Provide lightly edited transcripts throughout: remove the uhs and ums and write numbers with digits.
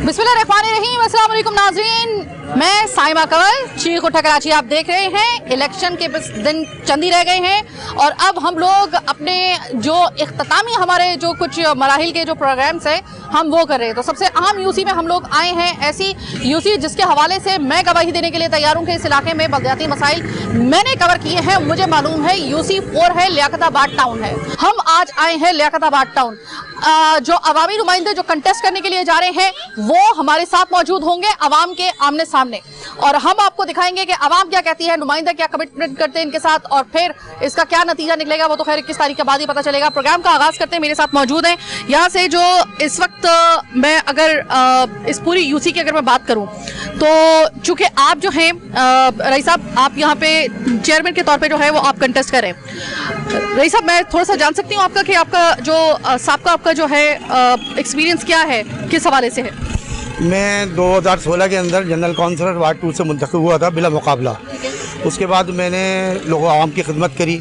बिस्मिल्लाहिर्रहमानिर्रहीम। अस्सलाम वालेकुम नाज़रीन, मैं साइमा कंवल, चीख उठा कराची आप देख रहे हैं। इलेक्शन के दिन चंद ही रह गए हैं और अब हम लोग अपने जो इख्तितामी हमारे जो कुछ मराहिल के जो प्रोग्राम्स हैं हम वो कर रहे हैं। तो सबसे अहम यूसी में हम लोग आए हैं, ऐसी यूसी जिसके हवाले से मैं गवाही देने के लिए तैयार हूँ कि इस इलाके में बल्दियाती मसाइल मैंने कवर किए हैं। मुझे मालूम है यूसी 4 है, लियाकताबाद टाउन है। हम आज आए हैं लियाकताबाद टाउन। जो अवामी नुमाइंदे जो कंटेस्ट करने के लिए जा रहे हैं वो हमारे साथ मौजूद होंगे अवाम के आमने सामने, और हम आपको दिखाएंगे कि अवाम क्या कहती है, नुमाइंदे क्या कमिटमेंट करते हैं इनके साथ, और फिर इसका क्या नतीजा निकलेगा वो तो खैर 21 तारीख के बाद ही पता चलेगा। प्रोग्राम का आगाज करते हैं, मेरे साथ मौजूद हैं यहाँ से जो इस वक्त मैं अगर इस पूरी यूसी की अगर मैं बात करूँ तो चूंकि आप जो हैं रईस साहब, आप यहाँ पे चेयरमैन के तौर पे जो है वो आप कंटेस्ट करें। रईस साहब, मैं थोड़ा सा जान सकती हूँ आपका कि आपका जो साहब का आपका जो है एक्सपीरियंस क्या है, किस हवाले से है? मैं 2016 के अंदर जनरल काउंसिलर वार्ड 2 से मुंतखब हुआ था बिला मुकाबला। उसके बाद मैंने लोगों आवाम की खिदमत करी,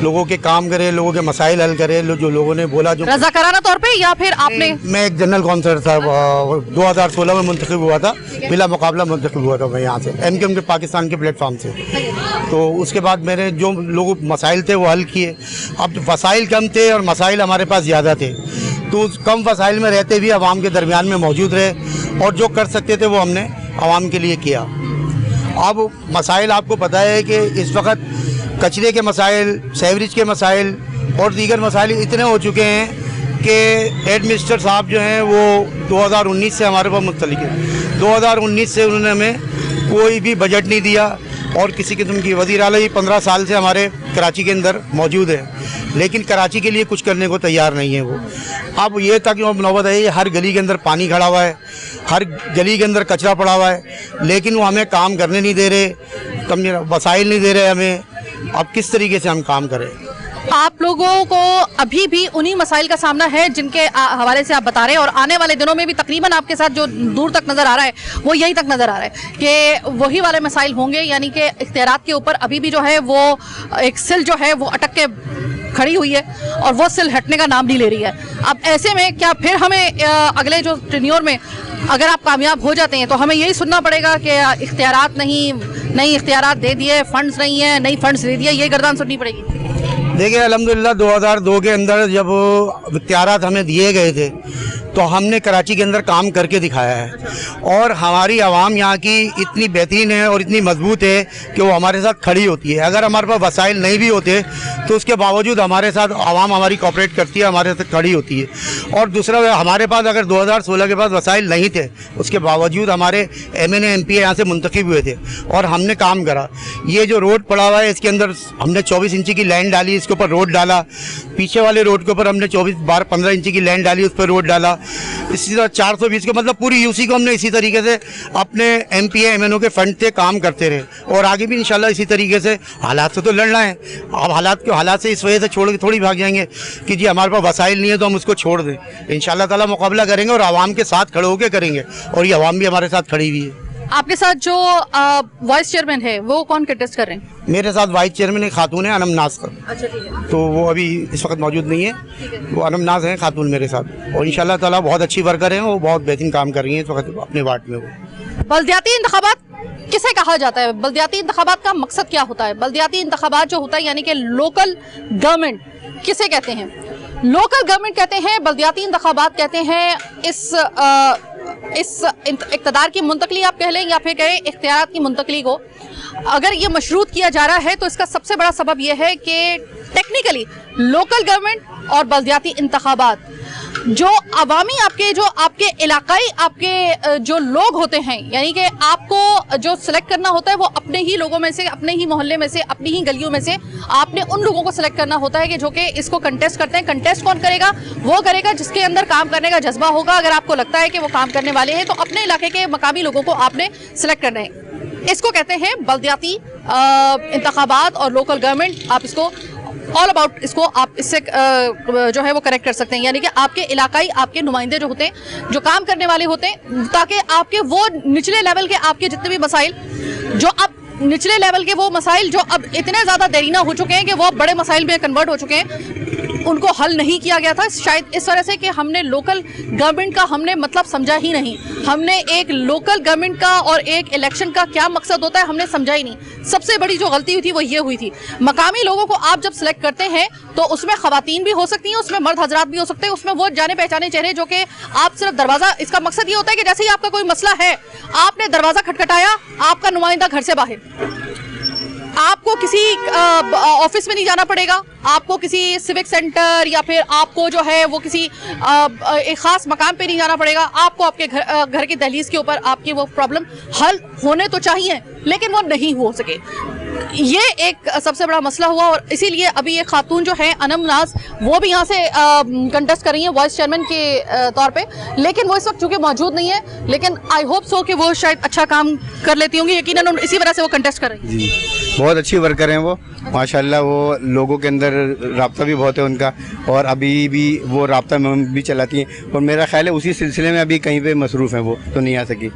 लोगों के काम करे, लोगों के मसाइल हल करे, जो लोगों ने बोला जो रज़ाकाराना तौर पे, या फिर आपने? मैं एक जनरल काउंसिलर था, 2016 में मुंतखब हुआ था, बिला मुकाबला मुंतखब हुआ था मैं यहाँ से एमकेएम के पाकिस्तान के प्लेटफॉर्म से। तो उसके बाद मैंने जो लोगों मसाइल थे वो हल किए। अब वसाइल कम थे और मसाइल हमारे पास ज़्यादा थे, तो कम वसाइल में रहते भी आवाम के दरमियान में मौजूद रहे और जो कर सकते थे वो हमने आवाम के लिए किया। अब मसाइल आपको पता है कि इस वक्त कचरे के मसाइल, सेवरेज के मसाइल और दीगर मसाइल इतने हो चुके हैं कि हेड मिनिस्टर साहब जो हैं वो 2019 से हमारे पास मुतल्लिक है। 2019 से उन्होंने हमें कोई भी बजट नहीं दिया और किसी किस्म की वज़ीर आला ही 15 साल से हमारे कराची के अंदर मौजूद है, लेकिन कराची के लिए कुछ करने को तैयार नहीं है वो। अब ये तक नौबत है, हर गली के अंदर पानी खड़ा हुआ है, हर गली के अंदर कचरा पड़ा हुआ है, लेकिन वो हमें काम करने नहीं दे रहे, कम वसाइल नहीं दे रहे हमें। अब किस तरीके से हम काम करें? आप लोगों को अभी भी उन्हीं मसाइल का सामना है जिनके हवाले से आप बता रहे हैं, और आने वाले दिनों में भी तकरीबन आपके साथ जो दूर तक नज़र आ रहा है वो यही तक नज़र आ रहा है कि वही वाले मसाइल होंगे, यानी कि इख्तियारात के ऊपर अभी भी जो है वो एक सिल जो है वो अटक के खड़ी हुई है और वो सिल हटने का नाम नहीं ले रही है। अब ऐसे में क्या फिर हमें अगले जो टेन्योर में अगर आप कामयाब हो जाते हैं तो हमें यही सुनना पड़ेगा कि इख्तियारात नई इख्तियारात दे दिए, फंड्स नहीं है, नई फंड्स दे दिए, ये गर्दान सुननी पड़ेगी? देखिए, अल्हम्दुलिल्लाह 2002 के अंदर जब इख्तियारात हमें दिए गए थे तो हमने कराची के अंदर काम करके दिखाया है, और हमारी आवाम यहाँ की इतनी बेहतरीन है और इतनी मजबूत है कि वो हमारे साथ खड़ी होती है। अगर हमारे पास वसाइल नहीं भी होते तो उसके बावजूद हमारे साथ आवाम हमारी कोऑपरेट करती है, हमारे साथ खड़ी होती है। और दूसरा, हमारे पास अगर 2016 के बाद वसाइल नहीं थे, उसके बावजूद हमारे MNA MP यहाँ से मुंतखब हुए थे और हमने काम करा। ये जो रोड पड़ा हुआ है इसके अंदर हमने 24 इंची की लाइन डाली, इसके ऊपर रोड डाला। पीछे वाले रोड के ऊपर हमने 15 इंची की लाइन डाली, उस पर रोड डाला। इसी तरह 420 को, मतलब पूरी यूसी को हमने इसी तरीके से अपने MPA MNO के फंड से काम करते रहे, और आगे भी इंशाल्लाह इसी तरीके से। हालात से तो लड़ना है, अब हालात से इस वजह से छोड़ के थोड़ी भाग जाएंगे कि जी हमारे पास वसाइल नहीं है तो हम उसको छोड़ दें। इंशाल्लाह ताला मुकाबला करेंगे और आवाम के साथ खड़े होकर करेंगे, और ये आवाम भी हमारे साथ खड़ी हुई है। आपके साथ जो वाइस चेयरमैन है वो कौन कंटेस्ट कर रहे हैं? मेरे साथ वाइस चेयरमैन एक खातून है, अनम नाज। अच्छा, ठीक है। तो वो अभी इस वक्त मौजूद नहीं है, वो अनम नाज हैं खातून मेरे साथ, और इंशाल्लाह ताला बहुत अच्छी वर्कर हैं, वो बहुत बेहतरीन काम कर रही हैं इस वक्त अपने वार्ड में। वो बल्दियाती इंतखाबात किसे कहा जाता है? बल्दियाती इंतखाबात का मकसद क्या होता है? बल्दियाती इंतखाबात जो होता है यानी कि लोकल गवर्नमेंट किसे कहते हैं? लोकल गवर्नमेंट कहते हैं, बल्दियाती इंतखाबात कहते हैं इस इक़्तिदार की मुंतकली आप कह लें या फिर कहें इख्तियारात की मुंतकली को। अगर ये मशरूत किया जा रहा है तो इसका सबसे बड़ा सबब यह है कि टेक्निकली लोकल गवर्नमेंट और बल्दियाती इंतखाबात जो अवामी आपके इलाकाई आपके जो लोग होते हैं, यानी कि आपको जो सिलेक्ट करना होता है वो अपने ही लोगों में से, अपने ही मोहल्ले में से, अपनी ही गलियों में से आपने उन लोगों को सिलेक्ट करना होता है कि जो कि इसको कंटेस्ट करते हैं। कंटेस्ट कौन करेगा? वो करेगा जिसके अंदर काम करने का जज्बा होगा। अगर आपको लगता है कि वो काम करने वाले हैं तो अपने इलाके के मकामी लोगों को आपने सिलेक्ट करना है। इसको कहते हैं बल्दियाती इंतखाबात और लोकल गवर्नमेंट। आप इसको ऑल अबाउट इसको आप इससे जो है वो करेक्ट कर सकते हैं, यानी कि आपके इलाकाई आपके नुमाइंदे जो होते हैं, जो काम करने वाले होते हैं, ताकि आपके वो निचले लेवल के आपके जितने भी मसाइल जो अब निचले लेवल के वो मसाइल जो अब इतने ज़्यादा देरीना हो चुके हैं कि वो अब बड़े मसाइल में कन्वर्ट हो चुके हैं, उनको हल नहीं किया गया था, शायद इस वजह से कि हमने लोकल गवर्नमेंट का हमने मतलब समझा ही नहीं। हमने एक लोकल गवर्नमेंट का और एक इलेक्शन का क्या मकसद होता है हमने समझा ही नहीं। सबसे बड़ी जो गलती हुई थी वो ये हुई थी। मकामी लोगों को आप जब सिलेक्ट करते हैं तो उसमें खवातीन भी हो सकती हैं, उसमें मर्द हजरात भी हो सकते हैं, उसमें वो जाने पहचाने चेहरे जो कि आप सिर्फ दरवाजा, इसका मकसद ये होता है कि जैसे ही आपका कोई मसला है, आपने दरवाजा खटखटाया, आपका नुमाइंदा घर से बाहर, आपको किसी ऑफिस में नहीं जाना पड़ेगा, आपको किसी सिविक सेंटर या फिर आपको जो है वो किसी एक खास मकाम पे नहीं जाना पड़ेगा, आपको आपके घर की दहलीज के ऊपर आपकी वो प्रॉब्लम हल होने तो चाहिए, लेकिन वो नहीं हो सके। ये एक सबसे बड़ा मसला हुआ और इसीलिए अभी ये खातून जो है अनम नाज, वो भी यहाँ से कंटेस्ट कर रही हैं वाइस चेयरमैन के तौर पे, लेकिन वो इस वक्त चूंकि मौजूद नहीं है, लेकिन आई होप सो कि वो शायद अच्छा काम कर लेती होंगी, यकीनन इसी वजह से वो कंटेस्ट कर रही हैं। जी, बहुत अच्छी वर्कर हैं वो, माशाल्लाह। वो लोगों के अंदर राब्ता भी बहुत है उनका, और अभी भी वो राब्ता में भी चलाती हैं, और मेरा ख्याल है उसी सिलसिले में अभी कहीं पे मसरूफ़ हैं, वो तो नहीं आ सकी।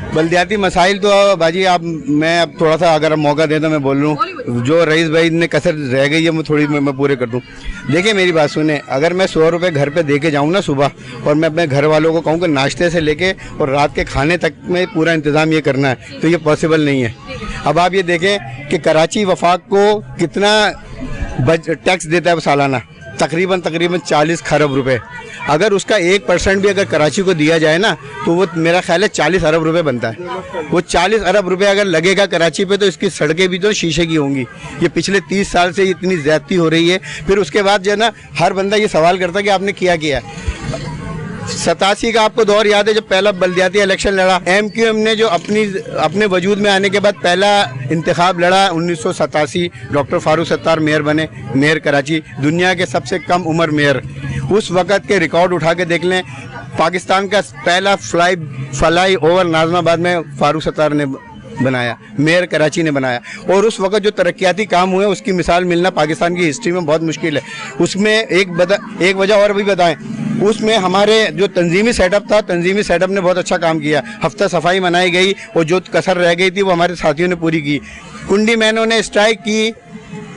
बल्दियाती मसाइल तो बाजी आप, मैं अब थोड़ा सा अगर मौका दें तो मैं बोल लूँ, जो रईस भाई ने कसर रह गई है वो थोड़ी मैं पूरे कर दूँ। देखिए मेरी बात सुने, अगर मैं 100 रुपये घर पे दे के जाऊँ ना सुबह, और मैं अपने घर वालों को कहूँ कि नाश्ते से लेके और रात के खाने तक में पूरा इंतज़ाम ये करना है, तो ये पॉसिबल नहीं है। अब आप ये देखें कि कराची वफाक को कितना टैक्स देता है सालाना, तकरीबन 40 खरब रुपए। अगर उसका 1% भी अगर कराची को दिया जाए ना, तो वो मेरा ख्याल है 40 अरब रुपए बनता है। वो 40 अरब रुपए अगर लगेगा कराची पे, तो इसकी सड़कें भी तो शीशे की होंगी। ये पिछले 30 साल से इतनी ज्यादती हो रही है। फिर उसके बाद जो है ना, हर बंदा ये सवाल करता है कि आपने किया 87 का आपको दौर याद है, जब पहला बल्दियाती इलेक्शन लड़ा, MQM ने जो अपने वजूद में आने के बाद पहला इंतखाब लड़ा 1987, डॉक्टर फारूक सत्तार मेयर बने, मेयर कराची, दुनिया के सबसे कम उम्र मेयर। उस वक़्त के रिकॉर्ड उठा के देख लें, पाकिस्तान का पहला फ्लाई ओवर नाज़माबाद में फारूक सत्तार ने बनाया, मेयर कराची ने बनाया। और उस वक्त जो तरक्याती काम हुए उसकी मिसाल मिलना पाकिस्तान की हिस्ट्री में बहुत मुश्किल है। उसमें एक वजह और भी बताएं, उसमें हमारे जो तंजीमी सेटअप था, तंजीमी सेटअप ने बहुत अच्छा काम किया। हफ्ता सफाई मनाई गई और जो कसर रह गई थी वो हमारे साथियों ने पूरी की। कुंडी मैनों ने स्ट्राइक की,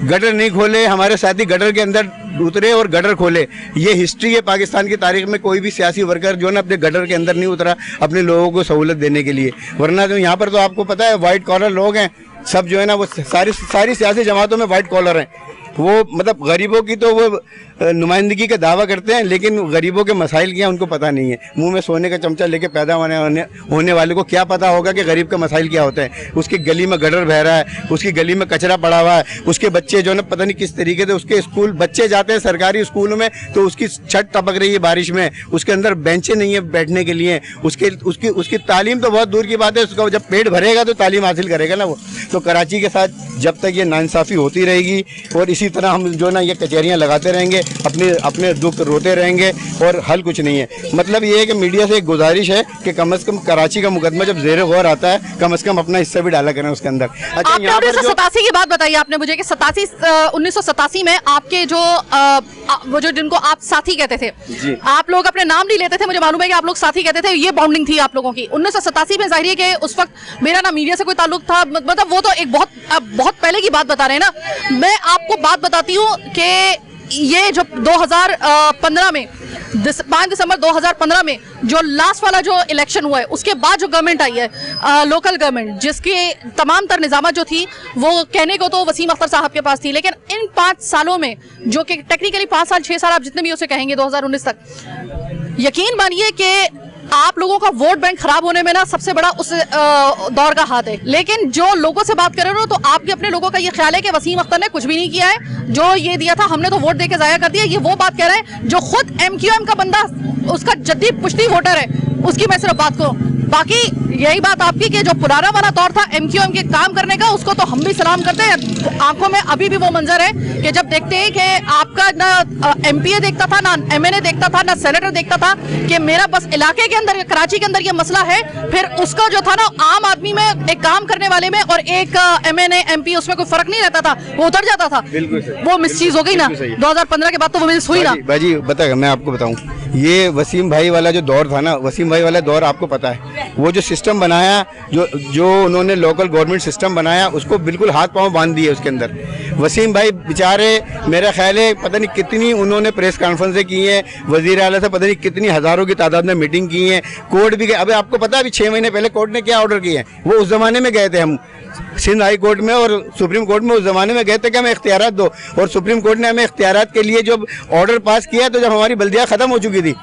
गटर नहीं खोले, हमारे साथी गटर के अंदर उतरे और गटर खोले। ये हिस्ट्री है पाकिस्तान की तारीख में। कोई भी सियासी वर्कर जो है ना अपने गटर के अंदर नहीं उतरा अपने लोगों को सहूलत देने के लिए, वरना तो यहाँ पर तो आपको पता है वाइट कॉलर लोग हैं सब, जो है ना वो सारी सियासी जमातों में वाइट कॉलर हैं। वो मतलब गरीबों की तो वो नुमाइंदगी का दावा करते हैं, लेकिन गरीबों के मसाइल क्या उनको पता नहीं है। मुंह में सोने का चमचा लेके पैदा होने वाले को क्या पता होगा कि गरीब का मसाइल क्या होता है। उसकी गली में गटर बह रहा है, उसकी गली में कचरा पड़ा हुआ है, उसके बच्चे जो है ना पता नहीं किस तरीके से उसके स्कूल बच्चे जाते हैं सरकारी स्कूलों में, तो उसकी छत टपक रही है बारिश में, उसके अंदर बेंचें नहीं है बैठने के लिए, उसकी तालीम तो बहुत दूर की बात है, उसका जब पेट भरेगा तो तालीम हासिल करेगा ना वो। तो कराची के साथ जब तक ये नाइंसाफ़ी होती रहेगी और इसी तरह हम जो ना ये कचहरियाँ लगाते रहेंगे, अपने दुख रोते रहेंगे और हल कुछ नहीं है। मतलब ये है कि मीडिया से एक गुजारिश है कि कम से कम कराची का मुकदमा जब ज़ेर गौर आता है, कम से कम अपना हिस्सा भी डाला करें उसके अंदर। अच्छा, आपने 1987 की बात बताई आपने मुझे कि 1987 में आपके वो जो जिनको आप साथी कहते थे, आप लोग अपने नाम नहीं लेते थे, मुझे मालूम है कि आप लोग साथी कहते थे, ये बॉन्डिंग थी आप लोगों की 1987 में। जाहिर है कि उस वक्त मेरा ना मीडिया से कोई ताल्लुक था, मतलब वो तो एक बहुत पहले की बात बता रहे हैं ना। मैं आपको बात बताती हूँ कि ये जो 2015 में 5 दिसंबर 2015 में जो लास्ट वाला जो इलेक्शन हुआ है, उसके बाद जो गवर्नमेंट आई है लोकल गवर्नमेंट, जिसके तमाम तर निजामत जो थी वो कहने को तो वसीम अख्तर साहब के पास थी, लेकिन इन 5 सालों में, जो कि टेक्निकली 5 साल 6 साल आप जितने भी उसे कहेंगे 2019 तक, यकीन मानिए कि आप लोगों का वोट बैंक खराब होने में ना सबसे बड़ा उस दौर का हाथ है। लेकिन जो लोगों से बात कर रहे हो तो आपके अपने लोगों का ये ख्याल है कि वसीम अख्तर ने कुछ भी नहीं किया है, जो ये दिया था हमने तो वोट देके जाया कर दिया। ये वो बात कह रहे हैं जो खुद MQM का बंदा, उसका जद्दी पुश्ती वोटर है, उसकी मैं सिर्फ बात करूं। बाकी यही बात आपकी कि जो पुराना वाला दौर था MQM के काम करने का, उसको तो हम भी सलाम करते हैं। आंखों में अभी भी वो मंजर है कि जब देखते हैं कि आपका ना MPA देखता था, ना MNA देखता था, ना सेनेटर देखता था कि मेरा बस इलाके के अंदर, कराची के अंदर ये मसला है, फिर उसका जो था ना आम आदमी में, एक काम करने वाले में और एक MNA MP उसमें कोई फर्क नहीं रहता था, वो उतर जाता था। वो मिस चीज हो गई ना 2015 के बाद, तो वो मिस हुई ना। बाजी बताएगा, मैं आपको बताऊं, ये वसीम भाई वाला जो दौर था ना, वसीम भाई वाला दौर आपको पता है, वो जो सिस्टम बनाया, जो उन्होंने लोकल गवर्नमेंट सिस्टम बनाया, उसको बिल्कुल हाथ पांव बांध दिए उसके अंदर। वसीम भाई बेचारे, मेरा ख्याल है पता नहीं कितनी उन्होंने प्रेस कॉन्फ्रेंसें की हैं, वजीर आला से पता नहीं कितनी हज़ारों की तादाद में मीटिंग की हैं, कोर्ट भी गए। अभी आपको पता है अभी 6 महीने पहले कोर्ट ने क्या ऑर्डर किए हैं, वो उस ज़माने में गए थे हम सिंध हाई कोर्ट में और सुप्रीम कोर्ट में, उस ज़माने में गए थे कि हमें इख्तियारात दो, और सुप्रीम कोर्ट ने हमें इख्तियारात के लिए जब ऑर्डर पास किया तो जब हमारी बल्दिया ख़त्म हो चुकी थी,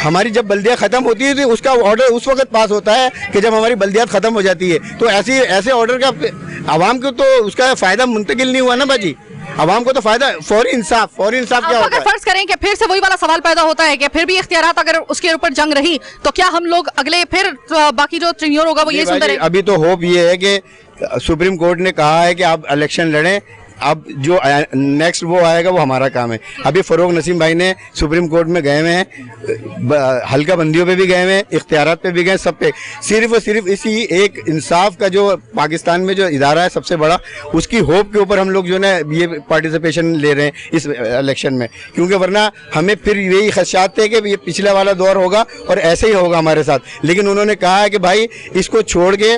हमारी जब बल्दियात ख़त्म होती है तो उसका ऑर्डर उस वक्त पास होता है कि जब हमारी बल्दियात ख़त्म हो जाती है। तो ऐसे ऑर्डर का आवाम को तो उसका फ़ायदा मुंतकिल नहीं हुआ ना बाजी, आवाम को तो फ़ायदा फौरी इंसाफ क्या होता अगर है? फर्ज करें कि फिर से वही वाला सवाल पैदा होता है कि फिर भी इख्तियारात अगर उसके ऊपर जंग रही तो क्या हम लोग अगले फिर बाकी जो टेन्योर होगा वो ये सुनते रहेंगे? अभी तो होप ये है कि सुप्रीम कोर्ट ने कहा है कि आप इलेक्शन लड़ें, अब जो नेक्स्ट वो आएगा वो हमारा काम है। अभी फ़रोग नसीम भाई ने सुप्रीम कोर्ट में गए हुए हैं, हल्का बंदियों पे भी गए हुए हैं, इख्तियारात पे भी गए, सब पे। सिर्फ और सिर्फ इसी एक इंसाफ का जो पाकिस्तान में जो इदारा है सबसे बड़ा, उसकी होप के ऊपर हम लोग जो है ये पार्टिसिपेशन ले रहे हैं इस इलेक्शन में, क्योंकि वरना हमें फिर यही खदशात थे कि ये पिछला वाला दौर होगा और ऐसे ही होगा हमारे साथ। लेकिन उन्होंने कहा है कि भाई इसको छोड़ के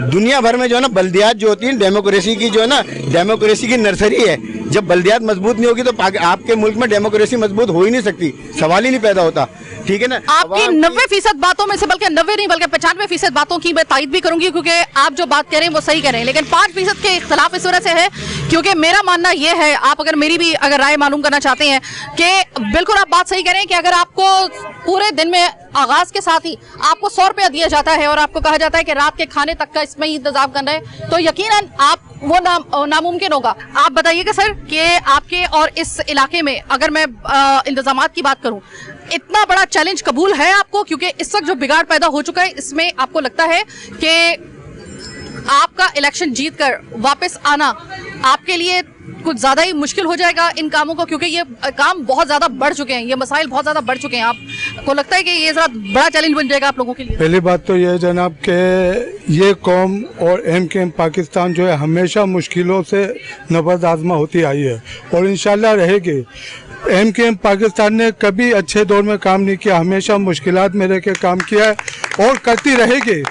दुनिया भर में जो है ना बल्दियात जो होती है डेमोक्रेसी की, जो है ना डेमोक्रेसी की नर्सरी है। जब बल्दियात मजबूत नहीं होगी तो आपके मुल्क में डेमोक्रेसी मजबूत हो ही नहीं सकती, सवाल ही नहीं पैदा होता। ठीक है ना? आपकी 90% बातों में से, बल्कि 90 नहीं बल्कि 95% बातों की मैं तायद भी करूंगी, क्योंकि आप जो बात कह रहे हैं वो सही कह रहे हैं, लेकिन 5% के इख्तलाफ इस वजह से है क्योंकि मेरा मानना यह है, आप अगर मेरी भी अगर राय मालूम करना चाहते हैं, कि बिल्कुल आप बात सही कह रहे हैं कि अगर आपको पूरे दिन में आगाज के साथ ही आपको 100 रुपया दिया जाता है और आपको कहा जाता है कि रात के खाने तक का इसमें ही इंतजाम करना है, तो यकीनन आप वो नामुमकिन होगा। आप बताइएगा सर कि आपके और इस इलाके में अगर मैं इंतजामात की बात करूं, इतना बड़ा चैलेंज कबूल है आपको? क्योंकि इस वक्त जो बिगाड़ पैदा हो चुका है, इसमें आपको लगता है कि आपका इलेक्शन जीत कर वापस आना आपके लिए कुछ ज्यादा ही मुश्किल हो जाएगा इन कामों को, क्योंकि ये काम बहुत ज्यादा बढ़ चुके हैं, ये मसाइल बहुत ज्यादा बढ़ चुके हैं। आपको लगता है कि ये जरा बड़ा चैलेंज बन जाएगा आप लोगों के लिए? पहली बात तो ये है जनाब के ये कौम और MKM पाकिस्तान जो है हमेशा मुश्किलों से नबर्द आजमा होती आई है और इंशाल्लाह रहेगी। MKM पाकिस्तान ने कभी अच्छे दौर में काम नहीं किया, हमेशा मुश्किलात में रह के काम किया है और करती रहेगी,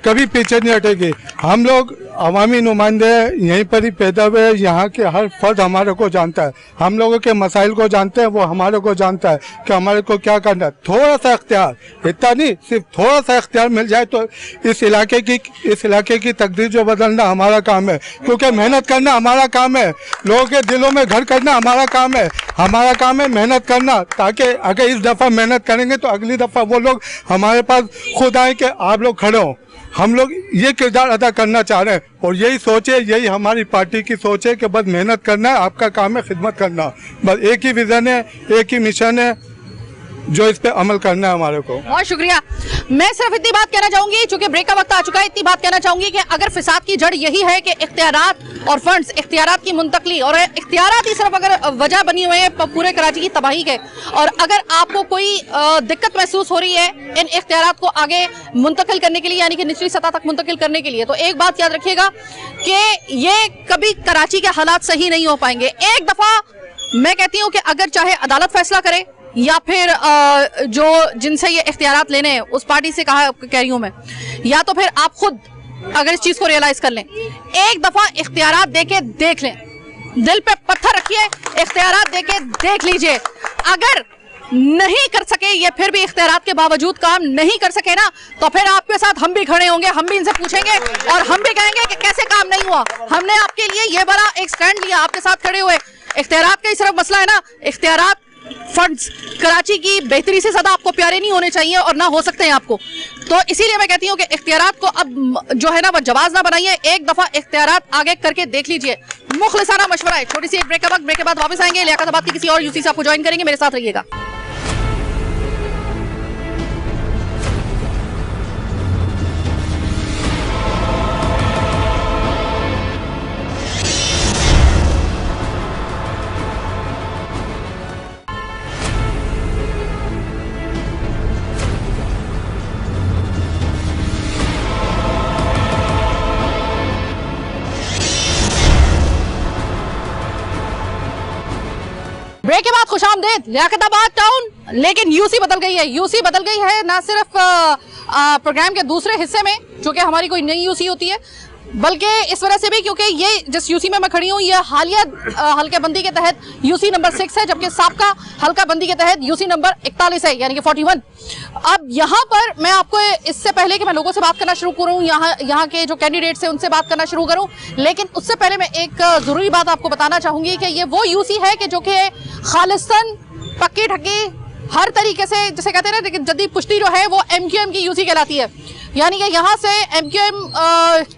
कभी पीछे नहीं हटेगी। हम लोग अवामी नुमाइंदे यहीं पर ही पैदा हुए, यहाँ के हर फर्द हमारे को जानता है, हम लोगों के मसाइल को जानते हैं, वो हमारे को जानता है कि हमारे को क्या करना है। थोड़ा सा इख्तियार, इतना नहीं, सिर्फ थोड़ा सा इख्तियार मिल जाए तो इस इलाके की तकदीर जो बदलना हमारा काम है, क्योंकि मेहनत करना हमारा काम है, लोगों के दिलों में घर करना हमारा काम है, हमारा काम है मेहनत करना, ताकि अगर इस दफ़ा मेहनत करेंगे तो अगली दफ़ा वो लोग हमारे पास खुद आए कि आप लोग खड़े हो। हम लोग ये किरदार अदा करना चाह रहे हैं और यही सोच है, यही हमारी पार्टी की सोच है कि बस मेहनत करना है, आपका काम है खिदमत करना, बस एक ही विजन है, एक ही मिशन है जो इस पे अमल करना है हमारे को। बहुत शुक्रिया। मैं सिर्फ इतनी बात कहना चाहूंगी, चूंकि ब्रेक का वक्त आ चुका है, इतनी बात कहना चाहूंगी कि अगर फिसाद की जड़ यही है कि इख्तियारात और फंड्स, इख्तियारात की मुंतकली और इख्तियारात ही सिर्फ अगर वजह बनी हुए हैं पूरे कराची की तबाही के, और अगर आपको कोई दिक्कत महसूस हो रही है इन इख्तियारात को आगे मुंतकिल करने के लिए, यानी कि निचली सतह तक मुंतकिल करने के लिए, तो एक बात याद रखिएगा कि ये कभी कराची के हालात सही नहीं हो पाएंगे। एक दफा मैं कहती हूँ कि अगर चाहे अदालत फैसला करे या फिर जो जिनसे ये इख्तियारात लेने हैं उस पार्टी से कह रही हूं मैं, या तो फिर आप खुद अगर इस चीज को रियलाइज कर लें, एक दफा इख्तियारात देके देख लें, दिल पे पत्थर रखिए, इख्तियारात देके देख लीजिए। अगर नहीं कर सके ये, फिर भी इख्तियारात के बावजूद काम नहीं कर सके ना, तो फिर आपके साथ हम भी खड़े होंगे, हम भी इनसे पूछेंगे और हम भी कहेंगे कि कैसे काम नहीं हुआ, हमने आपके लिए ये बड़ा एक स्टैंड लिया, आपके साथ खड़े हुए। इख्तियारात का ही सिर्फ मसला है ना, इख्तियारात फंड्स कराची की बेहतरी से ज्यादा आपको प्यारे नहीं होने चाहिए और ना हो सकते हैं आपको। तो इसीलिए मैं कहती हूँ कि इख्तियारात को अब जो है ना वो जवाज ना बनाइए, एक दफा इख्तियारात आगे करके देख लीजिए। मुखलिसाना मशवरा है। छोटी सी एक ब्रेक का वक्त, ब्रेक के बाद वापस आएंगे, लियाकताबाद की किसी और यूसी से आपको ज्वाइन करेंगे, मेरे साथ रहिएगा। ब्रेक के बाद खुशामदीद लियाकताबाद टाउन, लेकिन यूसी बदल गई है। यूसी बदल गई है ना सिर्फ प्रोग्राम के दूसरे हिस्से में, जो कि हमारी कोई नई यूसी होती है, बल्कि इस वजह से भी क्योंकि ये जिस यूसी में मैं खड़ी हूँ ये हालिया हल्का बंदी के तहत यूसी नंबर 6 है, जबकि साबका हल्का बंदी के तहत यूसी नंबर 41 है, यानी कि 41। अब यहाँ पर मैं आपको इससे पहले कि मैं लोगों से बात करना शुरू करूँ, यहाँ के जो कैंडिडेट्स हैं उनसे बात करना शुरू करूँ, लेकिन उससे पहले मैं एक जरूरी बात आपको बताना चाहूंगी कि ये वो यूसी है कि जो कि खालिस्तान पक्की ठक्की हर तरीके से, जैसे कहते हैं ना, लेकिन जद्दी पुश्ती जो है वो एमक्यूएम की यूसी कहलाती है, यानी कि यहाँ से एमक्यूएम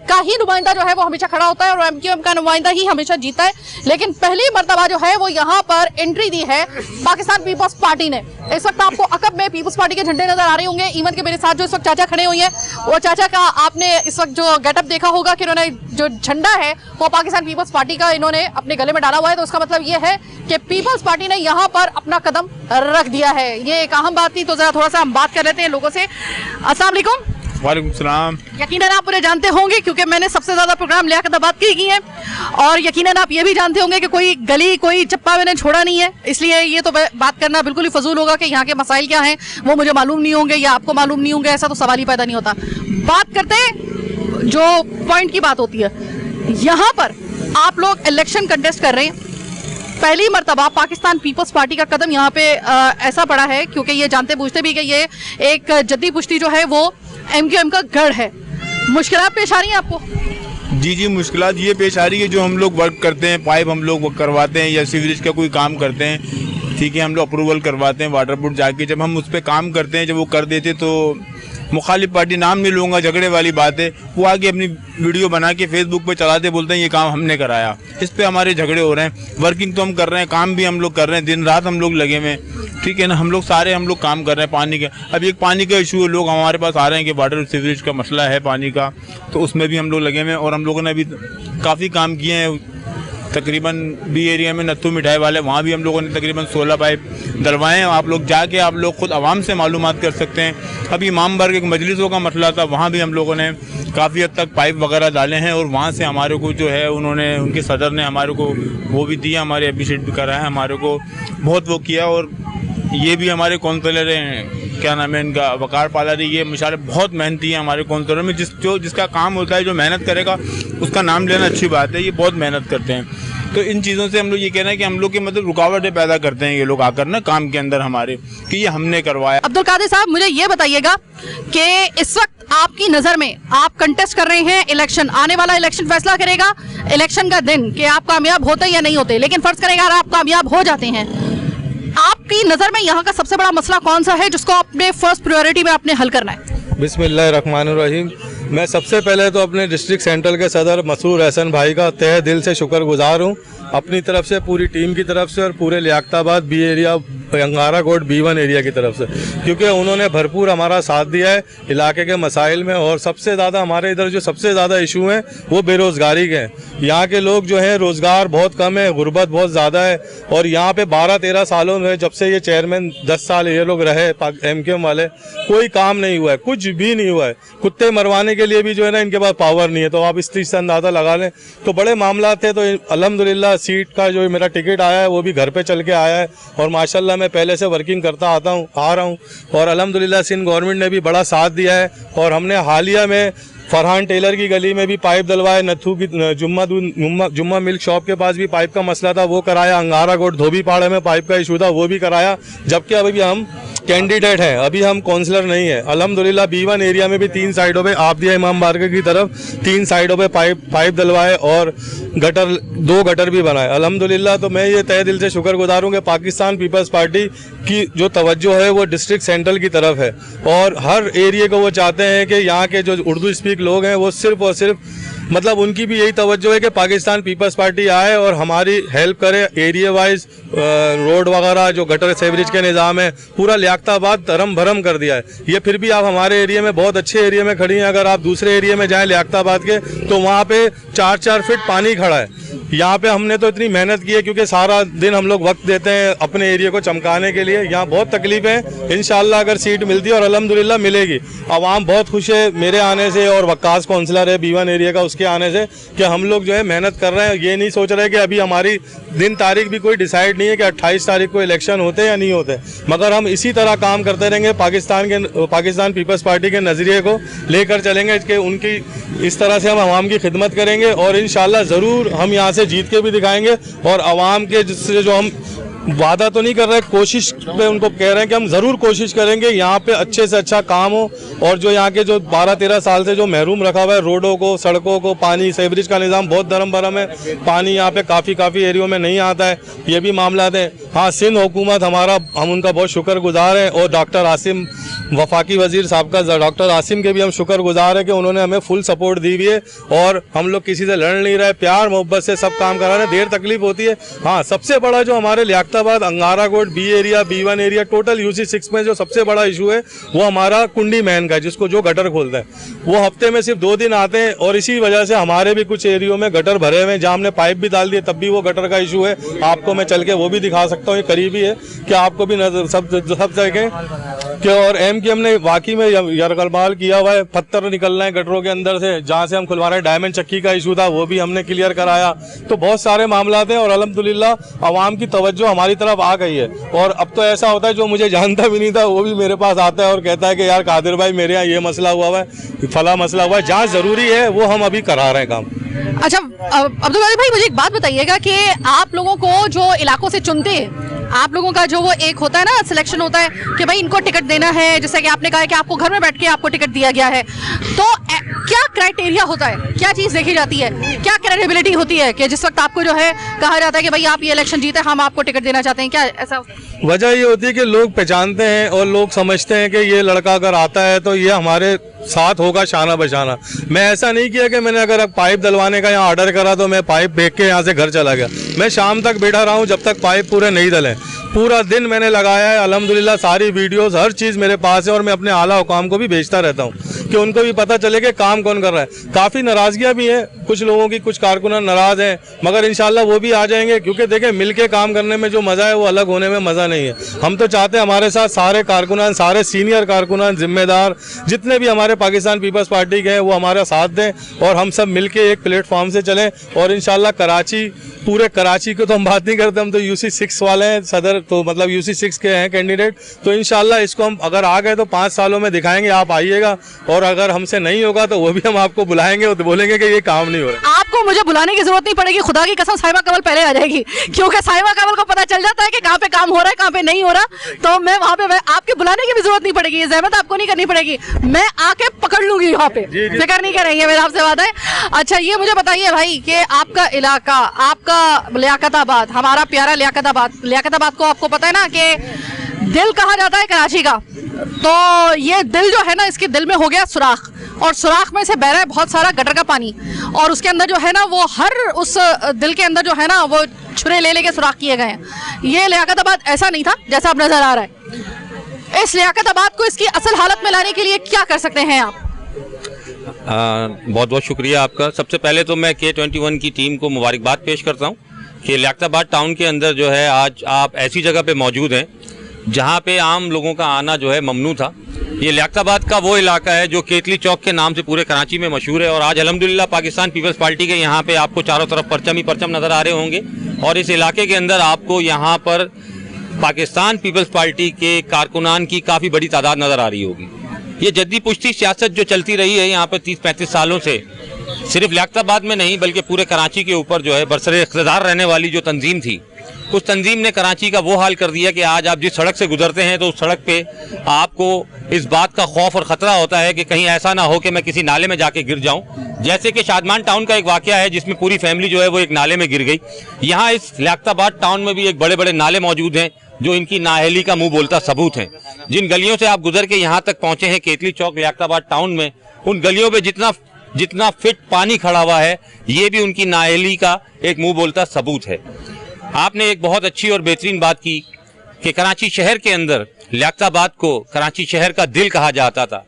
का ही नुमाइंदा जो है वो हमेशा खड़ा होता है और एमक्यूएम का नुमाइंदा ही हमेशा जीता है। लेकिन पहली मर्तबा जो है वो यहाँ पर एंट्री दी है पाकिस्तान पीपल्स पार्टी ने। इस वक्त आपको अकब में पीपल्स पार्टी के झंडे नजर आ रहे होंगे। इवन के मेरे साथ जो इस वक्त चाचा खड़े हुए हैं, वो चाचा का आपने इस वक्त जो गेटअप देखा होगा कि उन्होंने जो झंडा है वो पाकिस्तान पीपल्स पार्टी का इन्होंने अपने गले में डाला हुआ है, तो उसका मतलब ये है कि पीपल्स पार्टी ने यहाँ पर अपना कदम रख दिया है। ये एक अहम बात थी, तो जरा थोड़ा सा हम बात कर लेते हैं लोगों से। अस्सलाम वालेकुम। वालेकुम सलाम। यकीनन आप मुझे जानते होंगे क्योंकि मैंने सबसे ज्यादा प्रोग्राम लियाकताबाद की है, और यकीनन आप ये भी जानते होंगे कि कोई गली कोई चप्पा मैंने छोड़ा नहीं है, इसलिए ये तो बात करना बिल्कुल ही फजूल होगा कि यहाँ के मसाइल क्या हैं वो मुझे मालूम नहीं होंगे या आपको मालूम नहीं होंगे, ऐसा तो सवाल ही पैदा नहीं होता। बात करते हैं जो पॉइंट की बात होती है, यहाँ पर आप लोग इलेक्शन कंटेस्ट कर रहे हैं, पहली मर्तबा पाकिस्तान पीपल्स पार्टी का कदम यहाँ पे ऐसा पड़ा है क्योंकि ये जानते बूझते भी कि ये एक जद्दी पुश्ती जो है वो एमक्यूएम का गढ़ है। मुश्किलात पेश आ रही हैं आपको? जी मुश्किलात ये पेश आ रही है, जो हम लोग वर्क करते हैं, पाइप हम लोग करवाते हैं या सीवरेज का कोई काम करते हैं, ठीक है, हम लोग अप्रूवल करवाते हैं वाटर बोर्ड जाके, जब हम उस पर काम करते हैं, जब वो कर देते तो मुखालिफ पार्टी, नाम नहीं लूँगा, झगड़े वाली बात है, वो आगे अपनी वीडियो बना के फेसबुक पे चलाते, बोलते हैं ये काम हमने कराया। इस पे हमारे झगड़े हो रहे हैं। वर्किंग तो हम कर रहे हैं, काम भी हम लोग कर रहे हैं, दिन रात हम लोग लगे हुए हैं, ठीक है ना, हम लोग काम कर रहे हैं पानी के। अब एक पानी का इशू है, लोग हमारे पास आ रहे हैं कि वाटर सीवरेज का मसला है पानी का, तो उसमें भी हम लोग लगे हुए हैं। और हम लोगों ने अभी काफ़ी काम किए हैं, तकरीबन बी एरिया में नत्थू मिठाई वाले, वहाँ भी हम लोगों ने तकरीबन 16 पाइप डलवाए हैं। आप लोग जाके आप लोग खुद आवाम से मालूमात कर सकते हैं। अभी इमामबाग एक मजलिसों का मसला था, वहाँ भी हम लोगों ने काफ़ी हद तक पाइप वगैरह डाले हैं, और वहाँ से हमारे को जो है उन्होंने, उनके सदर ने हमारे को वो भी दिया, हमारे अप्रिशिएट भी करा है, हमारे को बहुत वो किया। और ये भी हमारे काउंसलर हैं, क्या नाम है इनका, वकार पालारी, ये माशाल्लाह बहुत मेहनती है हमारे काउंसलर में। जिसका काम होता है, जो मेहनत करेगा उसका नाम लेना अच्छी बात है, ये बहुत मेहनत करते हैं। तो इन चीज़ों से हम लोग ये कह रहे हैं कि हम लोग के मतलब रुकावटें पैदा करते हैं ये लोग आकर ना काम के अंदर हमारे, कि ये हमने करवाया। अब्दुल कादिर साहब, मुझे ये बताइएगा कि इस वक्त आपकी नज़र में आप कंटेस्ट कर रहे हैं इलेक्शन, आने वाला इलेक्शन फैसला करेगा इलेक्शन का दिन कि आप कामयाब होते या नहीं होते, लेकिन फर्ज करेगा अगर आप कामयाब हो जाते हैं, आपकी नज़र में यहाँ का सबसे बड़ा मसला कौन सा है जिसको अपने फर्स्ट प्रायोरिटी में आपने हल करना है? बिस्मिल्लाहिर्रहमानिर्रहीम। मैं सबसे पहले तो अपने डिस्ट्रिक्ट सेंट्रल के सदर मसरूर एहसन भाई का तहे दिल से शुक्रगुजार हूँ, अपनी तरफ से, पूरी टीम की तरफ से और पूरे लियाकताबाद बी एरिया, अंगारा कोट B1 एरिया की तरफ से, क्योंकि उन्होंने भरपूर हमारा साथ दिया है इलाके के मसाइल में। और सबसे ज़्यादा हमारे इधर जो सबसे ज़्यादा इशू हैं वो बेरोज़गारी के हैं। यहाँ के लोग जो हैं रोज़गार बहुत कम है, गुर्बत बहुत ज़्यादा है, और यहाँ पे 12-13 सालों में जब से ये चेयरमैन 10 साल ये लोग रहे एमक्यूएम वाले, कोई काम नहीं हुआ है, कुछ भी नहीं हुआ है। कुत्ते मरवाने के लिए भी जो है ना इनके पास पावर नहीं है, तो आप इस चीज़ से अंदाज़ा लगा लें। तो बड़े मामला थे, तो अल्हम्दुलिल्लाह सीट का जो मेरा टिकट आया है वो भी घर पे चल के आया है, और माशाल्लाह मैं पहले से वर्किंग करता आ रहा हूँ, और अल्हम्दुलिल्लाह सिंध गवर्नमेंट ने भी बड़ा साथ दिया है। और हमने हालिया में फरहान टेलर की गली में भी पाइप डलवाए, नथू की जुम्मा मिल्क शॉप के पास भी पाइप का मसला था वो कराया, अंगारा कोट धोबी पाड़े में पाइप का इशू था वो भी कराया। जबकि अभी हम कैंडिडेट हैं, अभी हम काउंसलर नहीं है। अल्हम्दुलिल्लाह B1 एरिया में भी 3 साइडों पे आपदिया इमाम बारगाह की तरफ 3 साइडों पे पाइप डलवाए और गटर 2 गटर भी बनाए अल्हम्दुलिल्लाह। तो मैं ये तहे दिल से शुक्रगुजार हूँ कि पाकिस्तान पीपल्स पार्टी की जो तवज्जो है वो डिस्ट्रिक्ट सेंट्रल की तरफ है, और हर एरिया को वो चाहते हैं कि यहाँ के जो उर्दू स्पीक लोग हैं वो सिर्फ और सिर्फ मतलब उनकी भी यही तवज्जो है कि पाकिस्तान पीपल्स पार्टी आए और हमारी हेल्प करे। एरिया वाइज रोड वगैरह जो गटर सेवरेज के निज़ाम है पूरा लियाकताबाद धर्म भरम कर दिया है। ये फिर भी आप हमारे एरिया में बहुत अच्छे एरिया में खड़ी हैं, अगर आप दूसरे एरिया में जाएं लियाकताबाद के तो वहाँ पे 4-4 फीट पानी खड़ा है। यहाँ पे हमने तो इतनी मेहनत की है क्योंकि सारा दिन हम लोग वक्त देते हैं अपने एरिया को चमकाने के लिए। यहाँ बहुत तकलीफ है, इंशाल्लाह अगर सीट मिलती है और अल्हम्दुलिल्लाह मिलेगी। आवाम बहुत खुश है मेरे आने से और वक्कास काउंसलर है B1 एरिया का, उसके आने से कि हम लोग जो है मेहनत कर रहे हैं। ये नहीं सोच रहे कि अभी हमारी दिन तारीख भी कोई डिसाइड नहीं है कि 28 तारीख को इलेक्शन होते हैं या नहीं होते, मगर हम इसी तरह काम करते रहेंगे। पाकिस्तान पीपल्स पार्टी के नज़रिए को लेकर चलेंगे कि उनकी इस तरह से हम आवाम की खिदमत करेंगे और इंशाल्लाह ज़रूर हम यहाँ से जीत के भी दिखाएंगे। और आवाम के जिससे जो हम वादा तो नहीं कर रहे, कोशिश पे उनको कह रहे हैं कि हम ज़रूर कोशिश करेंगे यहाँ पे अच्छे से अच्छा काम हो। और जो यहाँ के जो 12-13 साल से जो महरूम रखा हुआ है रोडों को, सड़कों को, पानी, सीवरेज का निज़ाम बहुत धर्म भरम है, पानी यहाँ पे काफ़ी एरियो में नहीं आता है, ये भी मामला है। हाँ, सिंध हुकूमत हम उनका बहुत शुक्रगुजार हैं और डॉक्टर आसिम वफाकी वजीर साहब का, डॉक्टर आसिम के भी हम शुक्रगुजार है कि उन्होंने हमें फुल सपोर्ट दी हुई है और हम लोग किसी से लड़ नहीं रहे, प्यार मोहब्बत से सब काम करा रहे हैं। देर तकलीफ होती है। हाँ, सबसे बड़ा जो हमारे Liaquatabad, Angara Kot, B area, B1 area, total UC6 में जो सबसे बड़ा इशू है वो हमारा कुंडी मैन का, जिसको जो गटर खोलता है वो हफ्ते में सिर्फ 2 दिन आते हैं और इसी वजह से हमारे भी कुछ एरियो में गटर भरे हुए हैं जहाँ हमने पाइप भी डाल दिए, तब भी वो गटर का इशू है। आपको मैं चल के वो भी दिखा सकता हूँ, ये करीबी है कि आपको भी नजर सब जगह कि और MKM ने वाकई में यरगलमाल किया हुआ है। पत्थर निकल रहे हैं गटरों के अंदर से, जहाँ से हम खुलवा रहे हैं। डायमंड चक्की का इशू था, वो भी हमने क्लियर कराया। तो बहुत सारे मामला हैं और अल्हम्दुलिल्लाह आवाम की तवज्जो हमारी तरफ आ गई है। और अब तो ऐसा होता है जो मुझे जानता भी नहीं था वो भी मेरे पास आता है और कहता है कि यार कादिर भाई मेरे यहाँ ये मसला हुआ है, फला मसला हुआ है। जहाँ ज़रूरी है वो हम अभी करा रहे हैं काम। अच्छा अब्दुल कादिर भाई, मुझे एक बात बताइएगा कि आप लोगों को जो इलाकों से चुनते हैं, आप लोगों का जो वो एक होता है ना सिलेक्शन होता है कि भाई इनको टिकट देना है, जैसे कि आपने कहा है कि आपको घर में बैठ के आपको टिकट दिया गया है, तो क्या क्राइटेरिया होता है, क्या चीज़ देखी जाती है, क्या क्रेडिबिलिटी होती है कि जिस वक्त आपको जो है कहा जाता है कि भाई आप ये इलेक्शन जीते, हम आपको टिकट देना चाहते हैं, क्या ऐसा? वजह ये होती है कि लोग पहचानते हैं और लोग समझते हैं कि ये लड़का अगर आता है तो ये हमारे साथ होगा शाना बशाना। मैं ऐसा नहीं किया कि मैंने अगर पाइप डलवाने का यहाँ ऑर्डर करा तो मैं पाइप फेंक के यहाँ से घर चला गया। मैं शाम तक बैठा रहा हूँ जब तक पाइप पूरे नहीं डले। पूरा दिन मैंने लगाया है, अल्हम्दुलिल्लाह सारी वीडियोस हर चीज़ मेरे पास है और मैं अपने आला हुकाम को भी भेजता रहता हूँ कि उनको भी पता चले कि काम कौन कर रहा है। काफ़ी नाराज़गियाँ भी हैं कुछ लोगों की, कुछ कारकुनान नाराज़ हैं, मगर इंशाल्लाह वो भी आ जाएंगे क्योंकि देखें मिल के काम करने में जो मज़ा है वो अलग होने में मज़ा नहीं है। हम तो चाहते हैं हमारे साथ सारे कारकुनान, सारे सीनियर कारकुनान, जिम्मेदार जितने भी हमारे पाकिस्तान पीपल्स पार्टी के हैं वो हमारा साथ दें और हम सब मिल के एक प्लेटफॉर्म से चलें। और इंशाल्लाह कराची, पूरे कराची को तो हम बात नहीं करते, हम तो UC6 वाले हैं सदर, तो मतलब UC6 के हैं कैंडिडेट। तो इंशाल्लाह इसको हम अगर आ गए तो 5 सालों में दिखाएंगे, आप आइएगा। और अगर हमसे नहीं होगा तो वो भी हम आपको बुलाएंगे और बोलेंगे कि ये काम नहीं हो रहा। आपको मुझे बुलाने की जरूरत नहीं पड़ेगी, खुदा की कसम साहिबा कमल पहले आ जाएगी, क्योंकि साहिबा कमल को पता चल जाता है कि कहाँ पे काम हो रहा है, कहाँ पे नहीं हो रहा। तो मैं वहाँ पे आपके बुलाने की भी जरूरत नहीं पड़ेगी, ये जहमत आपको नहीं करनी पड़ेगी, मैं आके पकड़ लूंगी वहाँ पे, फिक्र नहीं करेंगे, मेरा आपसे वादा है। अच्छा ये मुझे बताइए भाई कि आपका इलाका, आपका लियाकताबाद, हमारा प्यारा लियाकताबाद को आपको पता है ना कि दिल कहा जाता है कराची का। तो ये दिल जो है ना, इसके दिल में हो गया सुराख, और सुराख में से बह रहा है बहुत सारा गटर का पानी, और उसके अंदर जो है ना वो हर उस दिल के अंदर जो है ना वो छुरे ले लेके सुराख किए गए हैं। ये लियाकताबाद ऐसा नहीं था जैसा अब नजर आ रहा है। इस लियाकताबाद को इसकी असल हालत में लाने के लिए क्या कर सकते हैं आप? बहुत बहुत शुक्रिया आपका। सबसे पहले तो मैं K21 की टीम को मुबारकबाद पेश करता हूँ कि लियाकताबाद टाउन के अंदर जो है आज आप ऐसी जगह पे मौजूद हैं जहाँ पे आम लोगों का आना जो है ममनू था। ये लियाकताबाद का वो इलाका है जो केतली चौक के नाम से पूरे कराची में मशहूर है, और आज अल्हम्दुलिल्लाह पाकिस्तान पीपल्स पार्टी के यहाँ पे आपको चारों तरफ परचम ही परचम नज़र आ रहे होंगे। और इस इलाके के अंदर आपको यहाँ पर पाकिस्तान पीपल्स पार्टी के कारकुनान की काफ़ी बड़ी तादाद नज़र आ रही होगी। ये जद्दी पुश्ती सियासत जो चलती रही है यहाँ पर 30-35 सालों से, सिर्फ लियाकताबाद में नहीं बल्कि पूरे कराची के ऊपर जो है बरसरे इख्तिदार रहने वाली जो तंजीम थी, उस तंजीम ने कराची का वो हाल कर दिया कि आज आप जिस सड़क से गुजरते हैं तो उस सड़क पे आपको इस बात का खौफ और ख़तरा होता है कि कहीं ऐसा ना हो कि मैं किसी नाले में जाके गिर जाऊं। जैसे कि शादमान टाउन का एक वाक़या है जिसमें पूरी फैमिली जो है वो एक नाले में गिर गई। यहाँ इस लियाकताबाद टाउन में भी एक बड़े बड़े नाले मौजूद हैं जो इनकी नाअहली का मुंह बोलता सबूत हैं। जिन गलियों से आप गुजर के यहाँ तक पहुँचे हैं केतली चौक लियाकताबाद टाउन में, उन गलियों पर जितना फिट पानी खड़ा हुआ है ये भी उनकी नाअहली का एक मुंह बोलता सबूत है। आपने एक बहुत अच्छी और बेहतरीन बात की कि कराची शहर के अंदर लियाकताबाद को कराची शहर का दिल कहा जाता था।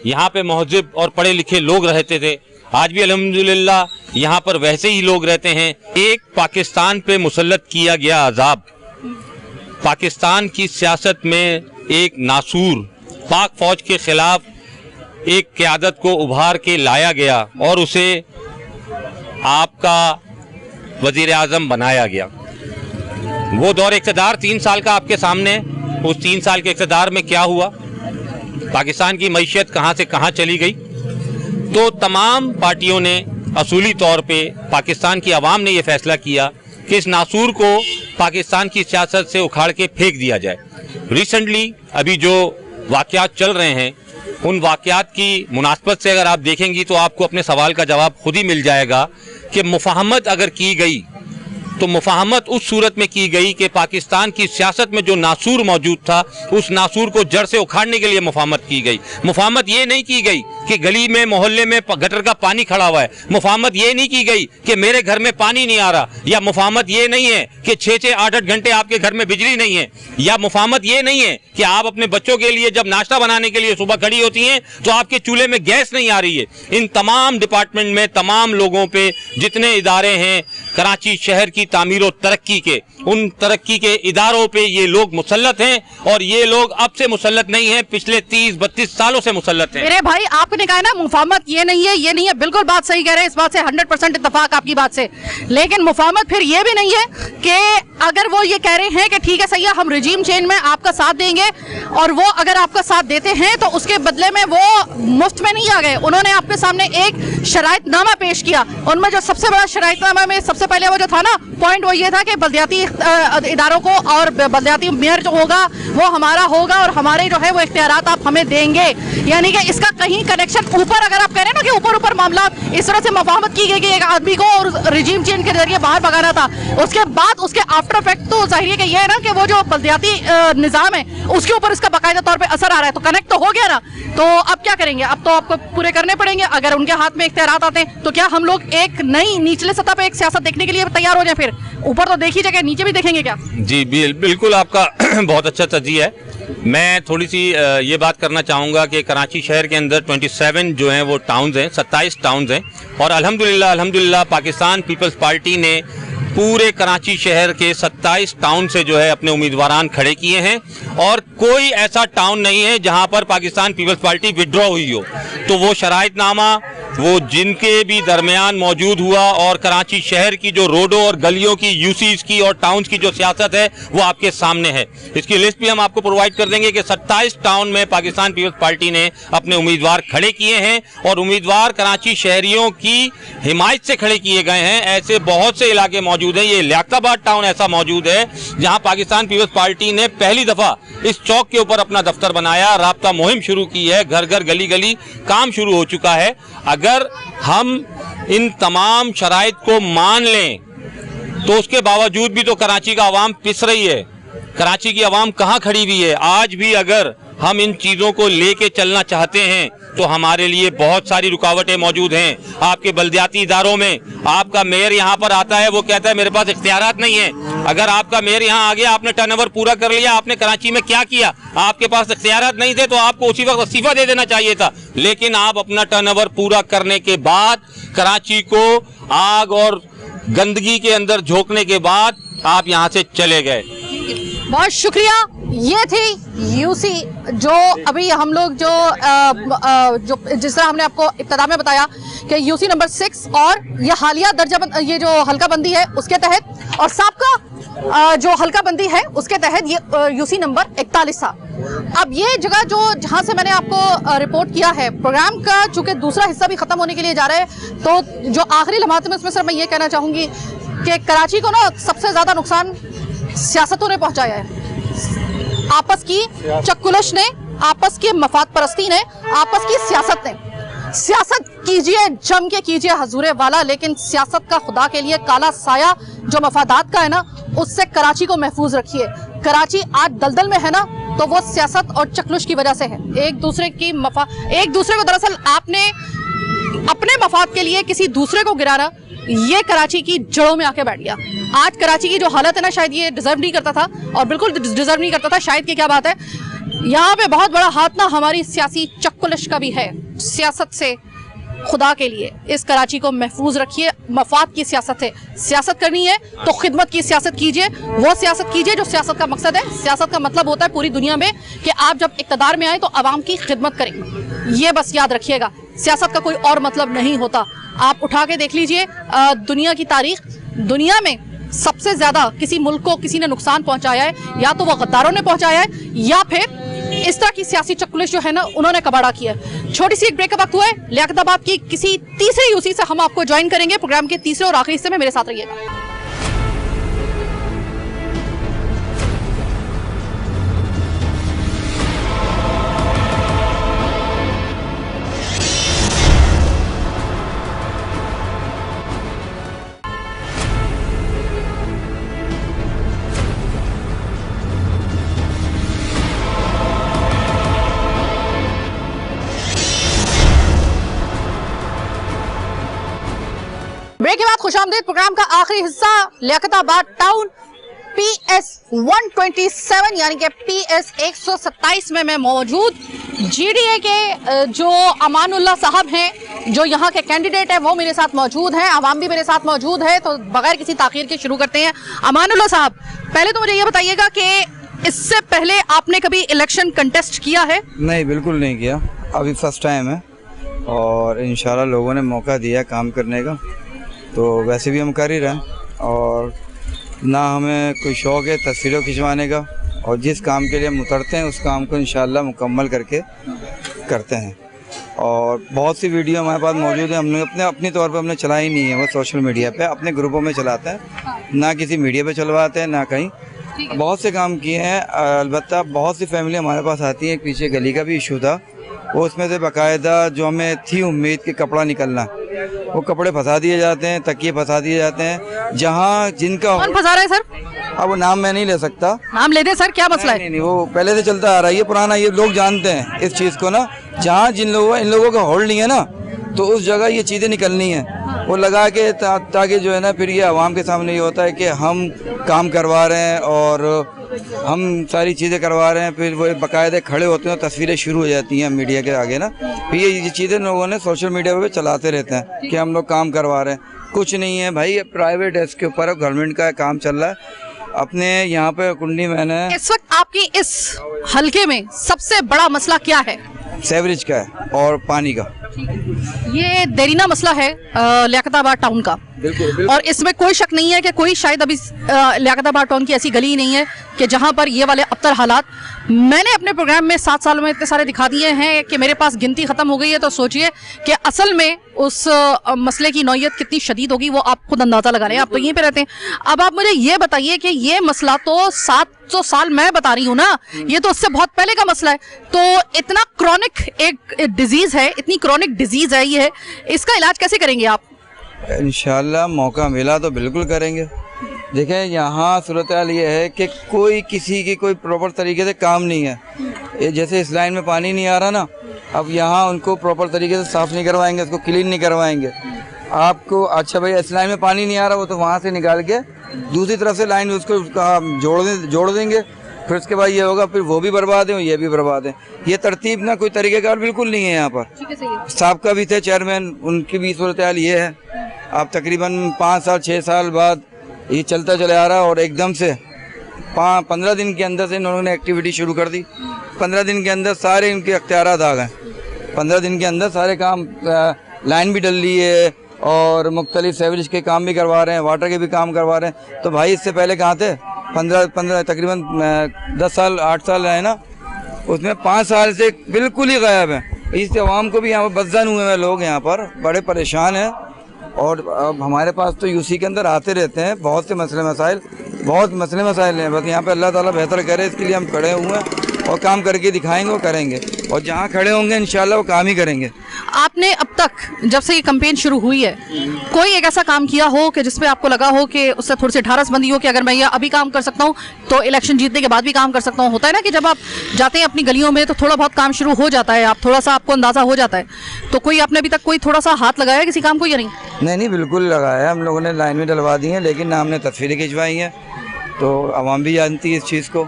यहाँ पे महज़िब और पढ़े लिखे लोग रहते थे, आज भी अल्हम्दुलिल्लाह यहाँ पर वैसे ही लोग रहते हैं। एक पाकिस्तान पे मुसल्लत किया गया अजाब, पाकिस्तान की सियासत में एक नासूर पाक फौज के खिलाफ एक क़यादत को उभार के लाया गया और उसे आपका वज़ीर आज़म बनाया गया। वो दौर इक़्तिदार 3 साल का आपके सामने, उस 3 साल के इक़्तिदार में क्या हुआ, पाकिस्तान की मईशत कहाँ से कहाँ चली गई। तो तमाम पार्टियों ने असूली तौर पे, पाकिस्तान की आवाम ने ये फैसला किया कि इस नासूर को पाकिस्तान की सियासत से उखाड़ के फेंक दिया जाए। रिसेंटली अभी जो वाक़यात चल रहे हैं, उन वाक़यात की मुनासबत से अगर आप देखेंगी तो आपको अपने सवाल का जवाब खुद ही मिल जाएगा कि मुफाहमत अगर की गई तो मुफाहमत उस सूरत में की गई कि पाकिस्तान की सियासत में जो नासूर मौजूद था, उस नासूर को जड़ से उखाड़ने के लिए मुफाहमत की गई। मुफाहमत ये नहीं की गई कि गली में मोहल्ले में गटर का पानी खड़ा हुआ है। मुफाहमत ये नहीं की गई कि मेरे घर में पानी नहीं आ रहा, या मुफाहमत ये नहीं है कि 6-6, 8-8 घंटे आपके घर में बिजली नहीं है, या मुफाहमत ये नहीं है कि आप अपने बच्चों के लिए जब नाश्ता बनाने के लिए सुबह खड़ी होती हैं तो आपके चूल्हे में गैस नहीं आ रही है। इन तमाम डिपार्टमेंट में तमाम लोगों पे जितने इदारे हैं कराची शहर की तामीर और तरक्की के, उन तरक्की के इदारों पे ये लोग मुसल्लत हैं, और ये लोग अब से मुसल्लत नहीं हैं, पिछले 30-32 सालों से मुसल्लत हैं। मेरे भाई आपने कहा ना मुफाहमत ये नहीं है, ये नहीं है, बिल्कुल बात सही कह रहे हैं, इस बात से 100% इत्तेफाक आपकी बात से। लेकिन मुफाहमत फिर ये भी नहीं है कि अगर वो ये कह रहे हैं कि ठीक है सही है, हम रिजीम चेंज में आपका साथ देंगे, और वो अगर आपका साथ देते हैं तो उसके बदले में वो मुफ्त में नहीं आ गए। उन्होंने आपके सामने एक शराइतनामा पेश किया। उनमें जो सबसे बड़ा शराइतनामा में सबसे पहले वो जो था ना पॉइंट, वो ये था कि बल्दियाती इदारों को और बल्दियाती मेयर जो होगा वो हमारा होगा, और हमारे जो है वो इख्तियारात आप हमें देंगे। यानी कि इसका कहीं कनेक्शन ऊपर, अगर आप कह रहे हैं ना कि ऊपर ऊपर मामला इस तरह से मुफाहमत की गई कि एक आदमी को और रिजीम चेंज के जरिए बाहर भगाना था, उसके बाद उसके आफ्टर इफेक्ट तो जाहिर है कि ये है ना कि वो जो बल्दियाती निज़ाम है उसके ऊपर इसका बाकायदा तौर पर असर आ रहा है। तो कनेक्ट तो हो गया ना, तो अब क्या करेंगे? अब तो आपको पूरे करने पड़ेंगे। अगर उनके हाथ में इख्तियारात आते हैं तो क्या हम लोग एक नई निचले सतह पे एक सियासत देखने के लिए तैयार हो जाए? फिर ऊपर तो देख ही जगह, नीचे भी देखेंगे क्या? जी बिल्कुल, आपका बहुत अच्छा तर्जीह है। मैं थोड़ी सी ये बात करना चाहूँगा कि कराची शहर के अंदर 27 जो हैं वो टाउन्स हैं, 27 टाउन्स हैं, और अल्हम्दुलिल्लाह पाकिस्तान पीपल्स पार्टी ने पूरे कराची शहर के 27 टाउन से जो है अपने उम्मीदवारान खड़े किए हैं, और कोई ऐसा टाउन नहीं है जहां पर पाकिस्तान पीपल्स पार्टी विड्रॉ हुई हो। तो वो शराइतनामा वो जिनके भी दरमियान मौजूद हुआ, और कराची शहर की जो रोडों और गलियों की, यूसीज की और टाउन्स की जो सियासत है वो आपके सामने है। इसकी लिस्ट भी हम आपको प्रोवाइड कर देंगे कि 27 टाउन में पाकिस्तान पीपल्स पार्टी ने अपने उम्मीदवार खड़े किए हैं, और उम्मीदवार कराची शहरियों की हिमायत से खड़े किए गए हैं। ऐसे बहुत से इलाके मौजूद हैं। ये लियाकताबाद टाउन ऐसा मौजूद है जहां पाकिस्तान पीपल्स पार्टी ने पहली दफा इस चौक के ऊपर अपना दफ्तर बनाया, राब्ता मुहिम शुरू की है, घर घर गली गली काम शुरू हो चुका है। अगर हम इन तमाम शराइत को मान लें तो उसके बावजूद भी तो कराची का आवाम पिस रही है। कराची की आवाम कहाँ खड़ी हुई है? आज भी अगर हम इन चीज़ों को लेके चलना चाहते हैं तो हमारे लिए बहुत सारी रुकावटें मौजूद हैं। आपके बल्दियाती इदारों में आपका मेयर यहाँ पर आता है, वो कहता है मेरे पास इख्तियारात नहीं है। अगर आपका मेयर यहाँ आ गया, आपने टर्नओवर पूरा कर लिया, आपने कराची में क्या किया? आपके पास इख्तियारात नहीं थे तो आपको उसी वक्त इस्तीफा दे देना चाहिए था। लेकिन आप अपना टर्नओवर पूरा करने के बाद कराची को आग और गंदगी के अंदर झोंकने के बाद आप यहाँ से चले गए। बहुत शुक्रिया। ये थी यूसी, जो अभी हम लोग जो जिस तरह हमने आपको इब्तिदा में बताया कि यूसी नंबर 6 और ये हालिया दर्जा ये जो हल्का बंदी है उसके तहत, और साबका जो हल्का बंदी है उसके तहत ये यूसी नंबर 41 था। अब ये जगह जहां से मैंने आपको रिपोर्ट किया है, प्रोग्राम का चूंकि दूसरा हिस्सा भी खत्म होने के लिए जा रहा है, तो जो आखिरी लम्हात में उसमें सिर्फ मैं ये कहना चाहूंगी कि कराची को ना सबसे ज्यादा नुकसान सियासतों ने पहुंचाया है। आपस की चक्कुलश ने, आपस के मफाद परस्ती ने, आपस की सियासत ने। सियासत कीजिए, जम के कीजिए हजूरे वाला, लेकिन सियासत का खुदा के लिए काला साया जो मफादात का है ना, उससे कराची को महफूज रखिए। कराची आज दलदल में है ना, तो वो सियासत और चक्कुलश की वजह से है। एक दूसरे को दरअसल आपने अपने मफाद के लिए किसी दूसरे को गिराना, ये कराची की जड़ों में आके बैठ गया। आज कराची की जो हालत है ना, शायद ये डिजर्व नहीं करता था, और बिल्कुल डिजर्व नहीं करता था। शायद की क्या बात है, यहाँ पे बहुत बड़ा हाथ ना हमारी सियासी चक्कुलिश का भी है। सियासत से खुदा के लिए इस कराची को महफूज रखिए। मफाद की सियासत है, सियासत करनी है तो खिदमत की सियासत कीजिए, वो सियासत कीजिए जो सियासत का मकसद है। सियासत का मतलब होता है पूरी दुनिया में कि आप जब इक़्तिदार में आए तो आवाम की खिदमत करें। ये बस याद रखिएगा, सियासत का कोई और मतलब नहीं होता। आप उठा के देख लीजिए दुनिया की तारीख, दुनिया में सबसे ज्यादा किसी मुल्क को किसी ने नुकसान पहुंचाया है या तो वो गद्दारों ने पहुंचाया है या फिर इस तरह की सियासी चक्कुलिश जो है ना उन्होंने कबाड़ा किया है। छोटी सी एक ब्रेक का वक्त हुआ है, लियाकताबाद की किसी तीसरी यूसी से हम आपको ज्वाइन करेंगे प्रोग्राम के तीसरे और आखिरी हिस्से में। मेरे साथ रहिएगा। ब्रेक के बाद खुशामदीद। प्रोग्राम का आखिरी हिस्सा लियाकताबाद टाउन PS 127 यानी कि PS 127 में मैं मौजूद। GDA के जो अमानुल्लाह साहब हैं, जो यहाँ के कैंडिडेट हैं, वो मेरे साथ मौजूद हैं। आवाम भी मेरे साथ मौजूद है। तो बगैर किसी ताखीर के शुरू करते हैं। अमानुल्लाह साहब, पहले तो मुझे ये बताइएगा कि इससे पहले आपने कभी इलेक्शन कंटेस्ट किया है? नहीं, बिल्कुल नहीं किया, अभी फर्स्ट टाइम है और इंशाल्लाह लोगों ने मौका दिया काम करने का, तो वैसे भी हम कर ही रहे हैं। और ना हमें कोई शौक़ है तस्वीरें खिंचवाने का, और जिस काम के लिए हम उतरते हैं उस काम को इंशाल्लाह मुकम्मल करके करते हैं। और बहुत सी वीडियो हमारे पास मौजूद है, हमने अपनी तौर पर हमने चलाई नहीं है, वो सोशल मीडिया पे अपने ग्रुपों में चलाते हैं, ना किसी मीडिया पे चलवाते हैं ना कहीं। बहुत से काम किए हैं। अलबत्ता बहुत सी फैमिली हमारे पास आती है। पीछे गली का भी इशू था, वो उसमें से बाकायदा जो हमें थी उम्मीद कि कपड़ा निकलना, वो कपड़े फंसा दिए जाते हैं, तकिए फंसा दिए जाते हैं। जहाँ जिनका कौन फंसा रहा है सर? अब वो नाम मैं नहीं ले सकता। नाम ले दे सर, क्या मसला है? नहीं, वो पहले से चलता आ रहा है, ये पुराना, ये लोग जानते हैं इस चीज़ को ना। जहाँ इन लोगों का होल्ड नहीं है ना, तो उस जगह ये चीज़ें निकलनी है, वो लगा के ताकि जो है ना फिर ये आवाम के सामने ये होता है कि हम काम करवा रहे हैं और हम सारी चीज़ें करवा रहे हैं। फिर वो बाकायदे खड़े होते हैं, तस्वीरें शुरू हो जाती हैं मीडिया के आगे ना। फिर ये चीज़ें लोगों ने सोशल मीडिया पे चलाते रहते हैं कि हम लोग काम करवा रहे हैं। कुछ नहीं है भाई, ये प्राइवेट है, इसके ऊपर गवर्नमेंट का काम चल रहा है। अपने यहाँ पे कुंडी मैंने इस वक्त आपकी इस हलके में सबसे बड़ा मसला क्या है? सेवरेज का है और पानी का। ये देरीना मसला है लियाकताबाद टाउन का। बिल्कुल। और इसमें कोई शक नहीं है कि कोई शायद अभी लियाकताबाद टाउन की ऐसी गली ही नहीं है कि जहां पर ये वाले अबतर हालात। मैंने अपने प्रोग्राम में 7 सालों में इतने सारे दिखा दिए हैं कि मेरे पास गिनती खत्म हो गई है। तो सोचिए कि असल में उस मसले की नौयत कितनी शदीद होगी, वो आप खुद अंदाजा लगा रहे हैं। आप तो यहीं पे रहते हैं। अब आप मुझे ये बताइए कि ये मसला तो 700 साल मैं बता रही हूँ ना, ये तो उससे बहुत पहले का मसला है। तो इतना क्रॉनिक एक डिजीज है, इतनी क्रॉनिक डिजीज है ये, इसका इलाज कैसे करेंगे आप? इंशाल्लाह मौका मिला तो बिल्कुल करेंगे। देखें, यहाँ सूरत हाल ये है कि कोई किसी की कोई प्रॉपर तरीके से काम नहीं है। ये जैसे इस लाइन में पानी नहीं आ रहा ना, अब यहाँ उनको प्रॉपर तरीके से साफ़ नहीं करवाएंगे, उसको क्लीन नहीं करवाएंगे। आपको अच्छा भाई इस लाइन में पानी नहीं आ रहा, वो तो वहाँ से निकाल के दूसरी तरफ से लाइन उसको जोड़ देंगे। फिर उसके बाद ये होगा, फिर वो भी बर्बाद है, ये भी बर्बाद है। ये तरतीब ना कोई तरीक़ेकार बिल्कुल नहीं है यहाँ पर। साहब भी थे चेयरमैन, उनकी भी सूरत हाल ये है। आप तकरीबन 5 साल 6 साल बाद ये चलता चले आ रहा, और एकदम से 15 दिन के अंदर से इन्होंने एक्टिविटी शुरू कर दी। 15 दिन के अंदर सारे इनके अख्तियारात आ गए। 15 दिन के अंदर सारे काम, लाइन भी डल ली है और मुख्तलिफ सेवरेज के काम भी करवा रहे हैं, वाटर के भी काम करवा रहे हैं। तो भाई इससे पहले कहाँ थे? 15 तकरीबन 10 साल 8 साल है ना, उसमें 5 साल से बिल्कुल ही गायब है। इससे आवाम को भी यहाँ पर बदजन हुए हैं, लोग यहाँ पर बड़े परेशान हैं। और अब हमारे पास तो यूसी के अंदर आते रहते हैं बहुत से मसले मसाइल हैं। बस यहाँ पे अल्लाह ताला बेहतर करे, इसके लिए हम खड़े हुए हैं और काम करके दिखाएंगे और करेंगे। और जहाँ खड़े होंगे इंशाल्लाह वो काम ही करेंगे। आपने अब तक जब से ये कैंपेन शुरू हुई है कोई एक ऐसा काम किया हो कि जिसपे आपको लगा हो कि उससे थोड़ी सी ढारस बंदी हो कि अगर मैं ये अभी काम कर सकता हूँ तो इलेक्शन जीतने के बाद भी काम कर सकता हूँ? होता है ना कि जब आप जाते हैं अपनी गलियों में तो थोड़ा बहुत काम शुरू हो जाता है, आप थोड़ा सा आपको अंदाजा हो जाता है। तो कोई आपने अभी तक कोई थोड़ा सा हाथ लगाया किसी काम को या नहीं? नहीं, बिल्कुल लगाया। हम लोगों ने लाइन में डलवा दी है, लेकिन ना हमने तस्वीरें खिंचवाई हैं, तो आवाम भी जानती है इस चीज़ को,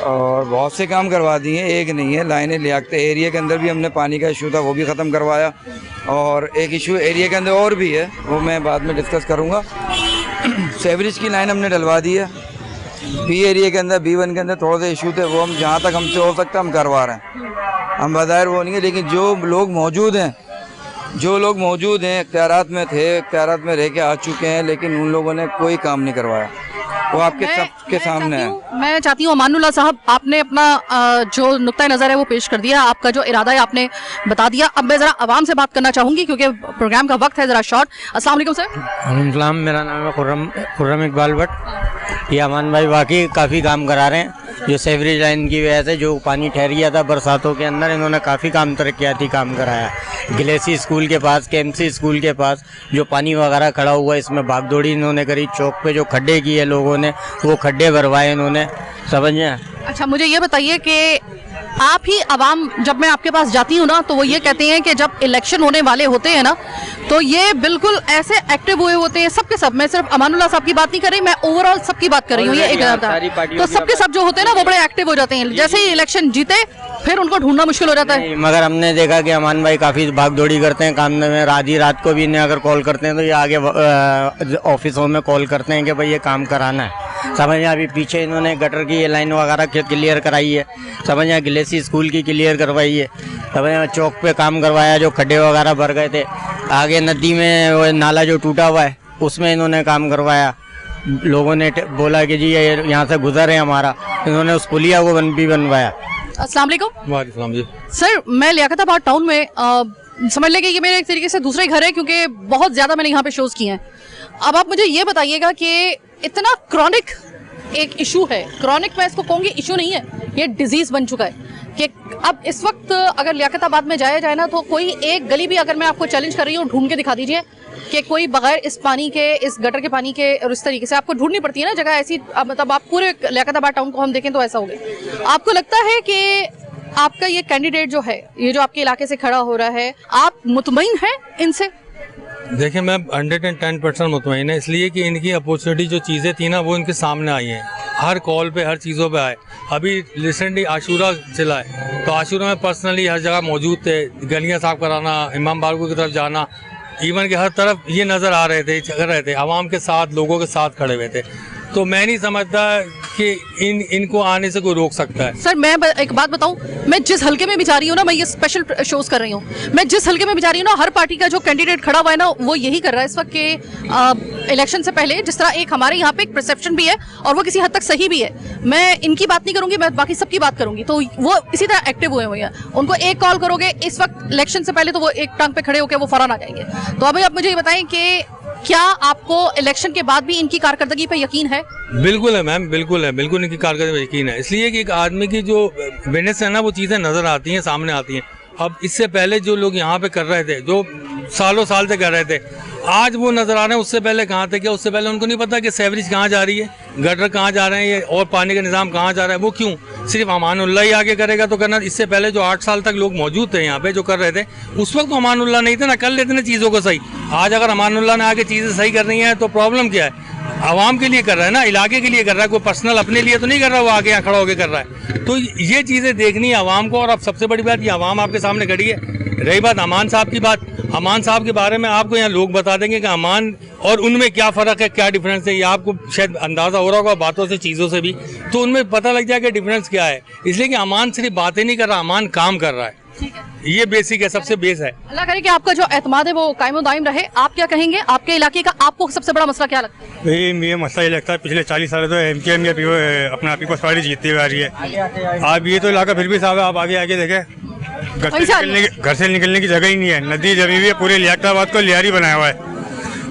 और बहुत से काम करवा दिए, एक नहीं है। लाइनें लियाकत एरिया के अंदर भी हमने पानी का इशू था, वो भी ख़त्म करवाया, और एक इशू एरिया के अंदर और भी है, वो मैं बाद में डिस्कस करूँगा। सेवरेज की लाइन हमने डलवा दी है। बी एरिया के अंदर B1 के अंदर थोड़े से इशू थे, वो हम जहाँ तक हमसे हो सकता है हम करवा रहे हैं। हम बज़ाहिर वो नहीं है, लेकिन जो लोग मौजूद हैं इख्तियारात में थे, इख्तियारात में रह के आ चुके हैं, लेकिन उन लोगों ने कोई काम नहीं करवाया। वो आपके सबके सामने है। मैं चाहती हूँ अमानुल्लाह साहब, आपने अपना जो नुक्ता नज़र है वो पेश कर दिया, आपका जो इरादा है आपने बता दिया। अब मैं ज़रा आवाम से बात करना चाहूँगी क्योंकि प्रोग्राम का वक्त है ज़रा शॉर्ट। अस्सलाम वालेकुम सर। वालेकुम, मेरा नाम है खुर्रम इकबाल भट्ट। ये अमान भाई वाकई काफ़ी काम करा रहे हैं। जो सेवरेज लाइन की वजह से जो पानी ठहर गया था बरसातों के अंदर, इन्होंने काफ़ी काम तरक्याती काम कराया। गिलेसी स्कूल के पास, KMC स्कूल के पास जो पानी वगैरह खड़ा हुआ है, इसमें भागदौड़ी इन्होंने करी। चौक पे जो खड्डे किए लोगों ने, वो खड्डे भरवाए इन्होंने, समझे। अच्छा, मुझे ये बताइए कि आप ही आवाम, जब मैं आपके पास जाती हूँ ना, तो वो ये कहते हैं कि जब इलेक्शन होने वाले होते हैं ना, तो ये बिल्कुल ऐसे एक्टिव हुए होते हैं सबके सब। मैं सिर्फ अमानुल्लाह साहब की बात नहीं कर रही, मैं ओवरऑल सबकी बात कर रही हूँ। ये एक तो सबके सब जो होते हैं ना, वो बड़े एक्टिव हो जाते हैं। जैसे ही इलेक्शन जीते फिर उनको ढूंढना मुश्किल हो जाता है। मगर हमने देखा कि अमान भाई काफ़ी भाग दौड़ी करते हैं काम में। आधी रात को भी इन्हें अगर कॉल करते हैं तो ये आगे ऑफिसों में कॉल करते हैं कि भाई ये काम कराना है, समझ। अभी पीछे इन्होंने गटर की ये लाइन वगैरह क्लियर कराई है, समझ। गिलेसी स्कूल की क्लियर करवाई है, समझ। चौक पे काम करवाया, जो खड्डे वगैरह भर गए थे। आगे नदी में वो नाला जो टूटा हुआ है, उसमें इन्होंने काम करवाया। लोगों ने बोला कि जी ये यहाँ से गुजर है हमारा, इन्होंने उस पुलिया को भी बनवाया। अस्सलाम वालेकुम। वालेकुम जी। सर, मैं लियाकताबाद टाउन में समझ लेंगे ये मेरे एक तरीके से दूसरे घर है, क्योंकि बहुत ज़्यादा मैंने यहाँ पे शोज़ किए हैं। अब आप मुझे ये बताइएगा कि इतना क्रॉनिक एक इशू है, क्रॉनिक मैं इसको कहूँगी इशू नहीं है, ये डिजीज़ बन चुका है कि अब इस वक्त अगर लियाकताबाद में जाया जाए ना, तो कोई एक गली भी अगर मैं आपको चैलेंज कर रही हूँ, ढूंढ के दिखा दीजिए कि कोई बगैर इस पानी के, इस गटर के पानी के, और इस तरीके से आपको ढूंढनी पड़ती है ना जगह ऐसी। मतलब आप पूरे लियाकताबाद टाउन को हम देखें तो ऐसा हो गया। आपको लगता है कि आपका ये कैंडिडेट जो है, ये जो आपके इलाके से खड़ा हो रहा है, आप मुतमईन हैं इनसे? देखिए, मैं 110% मुतमईन है, इसलिए कि इनकी अपॉर्चुनिटी जो चीज़ें थी ना, वो इनके सामने आई हैं। हर कॉल पे, हर चीज़ों पे आए। अभी रिसेंटली आशूरा चला है, तो आशूरा में पर्सनली हर जगह मौजूद थे। गलियाँ साफ कराना, इमाम बारगू की तरफ जाना, इवन के हर तरफ ये नज़र आ रहे थे, कर रहे थे, आवाम के साथ, लोगों के साथ खड़े हुए थे। तो मैं नहीं समझता कि इनको आने से कोई रोक सकता है। सर, मैं एक बात बताऊं, मैं जिस हल्के में भी जा रही हूँ ना, मैं ये स्पेशल शोज कर रही हूँ, मैं जिस हल्के में भी जा रही हूँ ना, हर पार्टी का जो कैंडिडेट खड़ा हुआ है ना, वो यही कर रहा है इस वक्त के इलेक्शन से पहले। जिस तरह एक हमारे यहाँ पे एक परसेप्शन भी है, और वो किसी हद तक सही भी है। मैं इनकी बात नहीं करूंगी, मैं बाकी सबकी बात करूंगी। तो वो इसी तरह एक्टिव हुए हुए हैं। उनको एक कॉल करोगे इस वक्त इलेक्शन से पहले, तो वो एक टांग पे खड़े होकर वो फौरन आ जाएंगे। तो अभी आप मुझे ये बताएं कि क्या आपको इलेक्शन के बाद भी इनकी कारकर्दगी पे यकीन है? बिल्कुल है मैम, बिल्कुल है, बिल्कुल इनकी कारकर्दगी पे यकीन है। इसलिए कि एक आदमी की जो बिजनेस है ना, वो चीज़ें नज़र आती हैं, सामने आती हैं। अब इससे पहले जो लोग यहाँ पे कर रहे थे, जो सालों साल से कर रहे थे, आज वो नज़र आ रहे हैं। उससे पहले कहाँ थे? क्या उससे पहले उनको नहीं पता कि सेवरेज कहाँ जा रही है, गटर कहाँ जा रहे हैं, ये और पानी का निज़ाम कहाँ जा रहा है? वो क्यों सिर्फ अमानुल्लाह ही आगे करेगा तो करना? इससे पहले जो 8 साल तक लोग मौजूद थे यहाँ पे, जो कर रहे थे, उस वक्त तो अमानुल्लाह नहीं थे ना, कर लेते ना चीज़ों को सही। आज अगर अमानुल्लाह ने आगे चीज़ें सही करनी है तो प्रॉब्लम क्या है? आवाम के लिए कर रहा है ना, इलाके के लिए कर रहा है, कोई पर्सनल अपने लिए तो नहीं कर रहा, वो आगे यहाँ खड़ा होकर कर रहा है। तो ये चीज़ें देखनी है आवाम को। और अब सबसे बड़ी बात, ये आवाम आपके सामने खड़ी है। रही बात अमान साहब की बात, अमान साहब के बारे में आपको यहाँ लोग बता देंगे कि अमान और उनमें क्या फ़र्क है, क्या डिफरेंस है। ये आपको शायद अंदाज़ा हो रहा होगा बातों से, चीज़ों से भी, तो उनमें पता लग जाएगा डिफरेंस क्या है। इसलिए कि अमान सिर्फ बातें नहीं कर रहा, अमान काम कर रहा है। ये बेसिक है, सबसे बेस है। अल्लाह करे कि आपका जो एतमाद है वो कायम दायम रहे। आप क्या कहेंगे, आपके इलाके का आपको सबसे बड़ा मसला क्या लगता है? ये मसला ये लगता है, पिछले 40 साल तो MKM या अपना पीपल्स पार्टी जीतती हुई आ रही है। आप ये तो इलाका फिर भी साहब, आप आगे देखें, घर से निकलने की जगह ही नहीं है। नदी जमी हुई है, पूरे लियाकताबाद को लियारी बनाया हुआ है,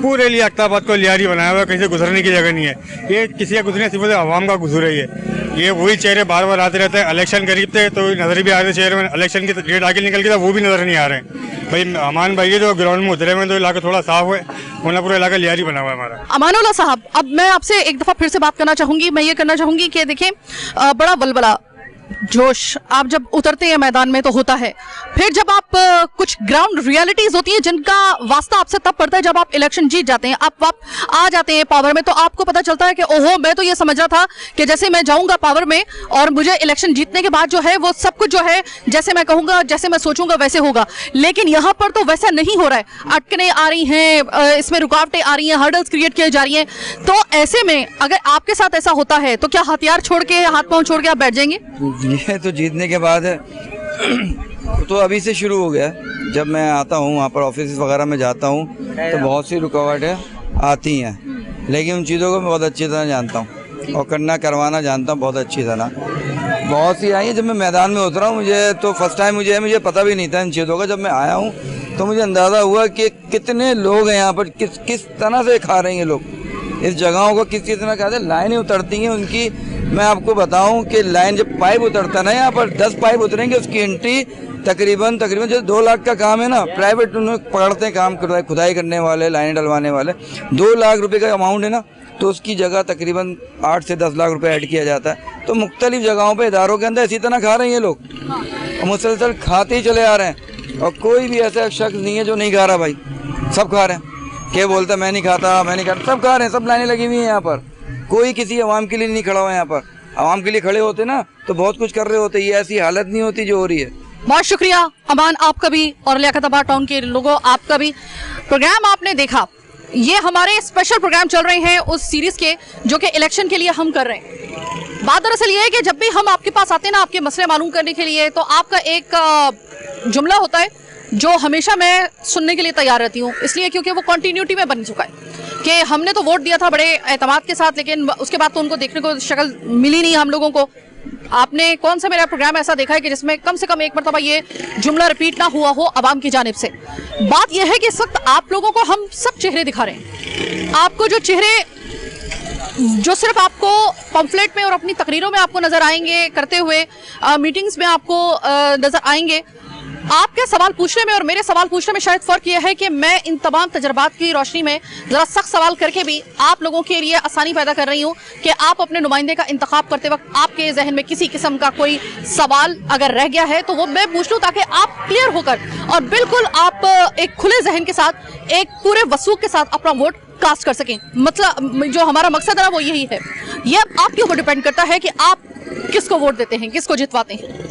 पूरे लियाकताबाद को लियारी बनाया हुआ है, कहीं से गुजरने की जगह नहीं है। ये किसी का गुजरने सिर्फ आवाम का गुजर है। ये वही चेहरे बार बार आते रहते हैं। इलेक्शन करीब थे तो नजर भी आ रहे चेहरे में, इलेक्शन की डेट आगे निकल गई था, वो भी नजर नहीं आ रहे हैं। भाई अमान भाई जो ग्राउंड में उतरे हुए तो इलाका थोड़ा साफ हुए, वरना पूरा इलाका लियारी बना हुआ है हमारा। अमानुल्लाह साहब, अब मैं आपसे एक दफ़ा फिर से बात करना चाहूँगी। मैं ये करना चाहूँगी कि देखें, बड़ा बलबला जोश आप जब उतरते हैं मैदान में तो होता है, फिर जब आप कुछ ग्राउंड रियलिटीज होती है जिनका वास्ता आपसे तब पड़ता है जब आप इलेक्शन जीत जाते हैं, आप आ जाते हैं पावर में, तो आपको पता चलता है कि ओहो मैं तो ये समझ रहा था कि जैसे मैं जाऊंगा पावर में और मुझे इलेक्शन जीतने के बाद जो है वो सब कुछ जो है जैसे मैं कहूंगा जैसे मैं सोचूंगा वैसे होगा, लेकिन यहाँ पर तो वैसा नहीं हो रहा है। अटकनें आ रही हैं, इसमें रुकावटें आ रही हैं, हर्डल्स क्रिएट किए जा रही हैं। तो ऐसे में अगर आपके साथ ऐसा होता है तो क्या हथियार छोड़ के, हाथ पांव छोड़ के आप बैठ जाएंगे? ये तो जीतने के बाद है तो अभी से शुरू हो गया। जब मैं आता हूँ वहाँ पर ऑफिस वगैरह में जाता हूँ तो बहुत सी रुकावटें आती हैं, लेकिन उन चीज़ों को मैं बहुत अच्छी तरह जानता हूँ और करवाना जानता हूँ बहुत अच्छी तरह। बहुत सी आई है। जब मैं मैदान में उतरा हूँ, मुझे तो फर्स्ट टाइम मुझे पता भी नहीं था इन चीज़ों का। जब मैं आया हूँ तो मुझे अंदाज़ा हुआ कि कितने लोग हैं यहाँ पर, किस तरह से खा रहे हैं ये लोग इस जगहों को, किस तरह कहते हैं लाइनें उतरती हैं उनकी। मैं आपको बताऊं कि लाइन जब पाइप उतरता है ना, यहाँ पर 10 पाइप उतरेंगे, उसकी एंट्री तकरीबन जो 2 लाख का काम है ना, प्राइवेट उन्हें पकड़ते हैं काम खुदाई करने वाले, लाइन डलवाने वाले, 2 लाख रुपए का अमाउंट है ना, तो उसकी जगह तकरीबन 8 से 10 लाख रुपए ऐड किया जाता है। तो मुख्तलिफ जगहों पे इदारों के अंदर इसी तरह खा रहे हैं ये लोग और मुसलसल खाते ही चले आ रहे हैं और कोई भी ऐसा शख्स नहीं है जो नहीं खा रहा भाई, सब खा रहे हैं। क्या बोलता मैं नहीं खाता, सब खा रहे हैं, सब लाइनें लगी हुई हैं यहाँ पर। कोई किसी अवाम के लिए नहीं खड़ा हुआ यहाँ पर। अवाम के लिए खड़े होते ना तो बहुत कुछ कर रहे होते, ये ऐसी हालत नहीं होती जो हो रही है। बहुत शुक्रिया अमान, आपका भी और लियाकताबाद टाउन के लोगों आपका भी। प्रोग्राम आपने देखा, ये हमारे स्पेशल प्रोग्राम चल रहे हैं उस सीरीज के जो कि इलेक्शन के लिए हम कर रहे हैं। बात दरअसल ये है कि जब भी हम आपके पास आते हैं ना आपके मसले मालूम करने के लिए, तो आपका एक जुमला होता है जो हमेशा मैं सुनने के लिए तैयार रहती हूँ, इसलिए क्योंकि वो कंटिन्यूटी में बन चुका है कि हमने तो वोट दिया था बड़े एतमाद के साथ, लेकिन उसके बाद तो उनको देखने को शक्ल मिली नहीं हम लोगों को। आपने कौन सा मेरा प्रोग्राम ऐसा देखा है कि जिसमें कम से कम एक मरतबा ये जुमला रिपीट ना हुआ हो आवाम की जानिब से? बात यह है कि इस वक्त आप लोगों को हम सब चेहरे दिखा रहे हैं। आपको जो चेहरे जो सिर्फ आपको पम्फलेट में और अपनी तकरीरों में आपको नजर आएंगे करते हुए, मीटिंग्स में आपको नजर आएंगे, आपके सवाल पूछने में और मेरे सवाल पूछने में शायद फर्क यह है कि मैं इन तमाम तजर्बात की रोशनी में जरा सख्त सवाल करके भी आप लोगों के लिए आसानी पैदा कर रही हूँ कि आप अपने नुमाइंदे का इंतखाब करते वक्त आपके जहन में किसी किस्म का कोई सवाल अगर रह गया है तो वो मैं पूछ लूँ, ताकि आप क्लियर होकर और बिल्कुल आप एक खुले जहन के साथ, एक पूरे वसूख के साथ अपना वोट कास्ट कर सकें। मतलब जो हमारा मकसद है वो यही है। ये आपके ऊपर डिपेंड करता है कि आप किसको वोट देते हैं, किसको जितवाते हैं।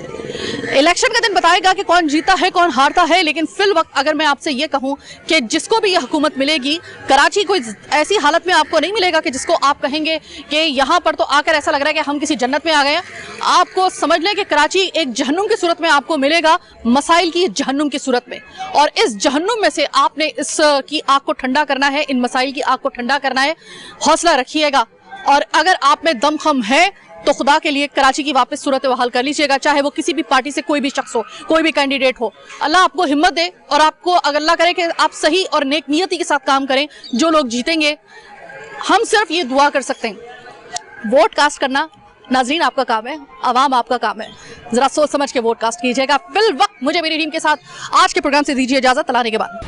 इलेक्शन का दिन बताएगा कि कौन जीता है कौन हारता है, लेकिन फिल वक्त अगर मैं आपसे ये कहूं कि जिसको भी ये हुकूमत मिलेगी, कराची कोई ऐसी हालत में आपको नहीं मिलेगा कि जिसको आप कहेंगे कि यहाँ पर तो आकर ऐसा लग रहा है कि हम किसी जन्नत में आ गए हैं। आपको समझ लें कि कराची एक जहन्नुम की सूरत में आपको मिलेगा, मसाइल की जहन्नुम की सूरत में, और इस जहन्नुम में से आपने इस की आग को ठंडा करना है, इन मसाइल की आग को ठंडा करना है। हौसला रखिएगा और अगर आप में दमखम है तो खुदा के लिए कराची की वापस सूरत बहाल कर लीजिएगा, चाहे वो किसी भी पार्टी से कोई भी शख्स हो, कोई भी कैंडिडेट हो। अल्लाह आपको हिम्मत दे और आपको अगर अल्लाह करे कि आप सही और नेक नियति के साथ काम करें, जो लोग जीतेंगे हम सिर्फ ये दुआ कर सकते हैं। वोट कास्ट करना नाजरीन आपका काम है, आवाम आपका काम है, जरा सोच समझ के वोट कास्ट कीजिएगा। फिल वक्त मुझे मेरी टीम के साथ आज के प्रोग्राम से दीजिए इजाजत, तलाने के बाद।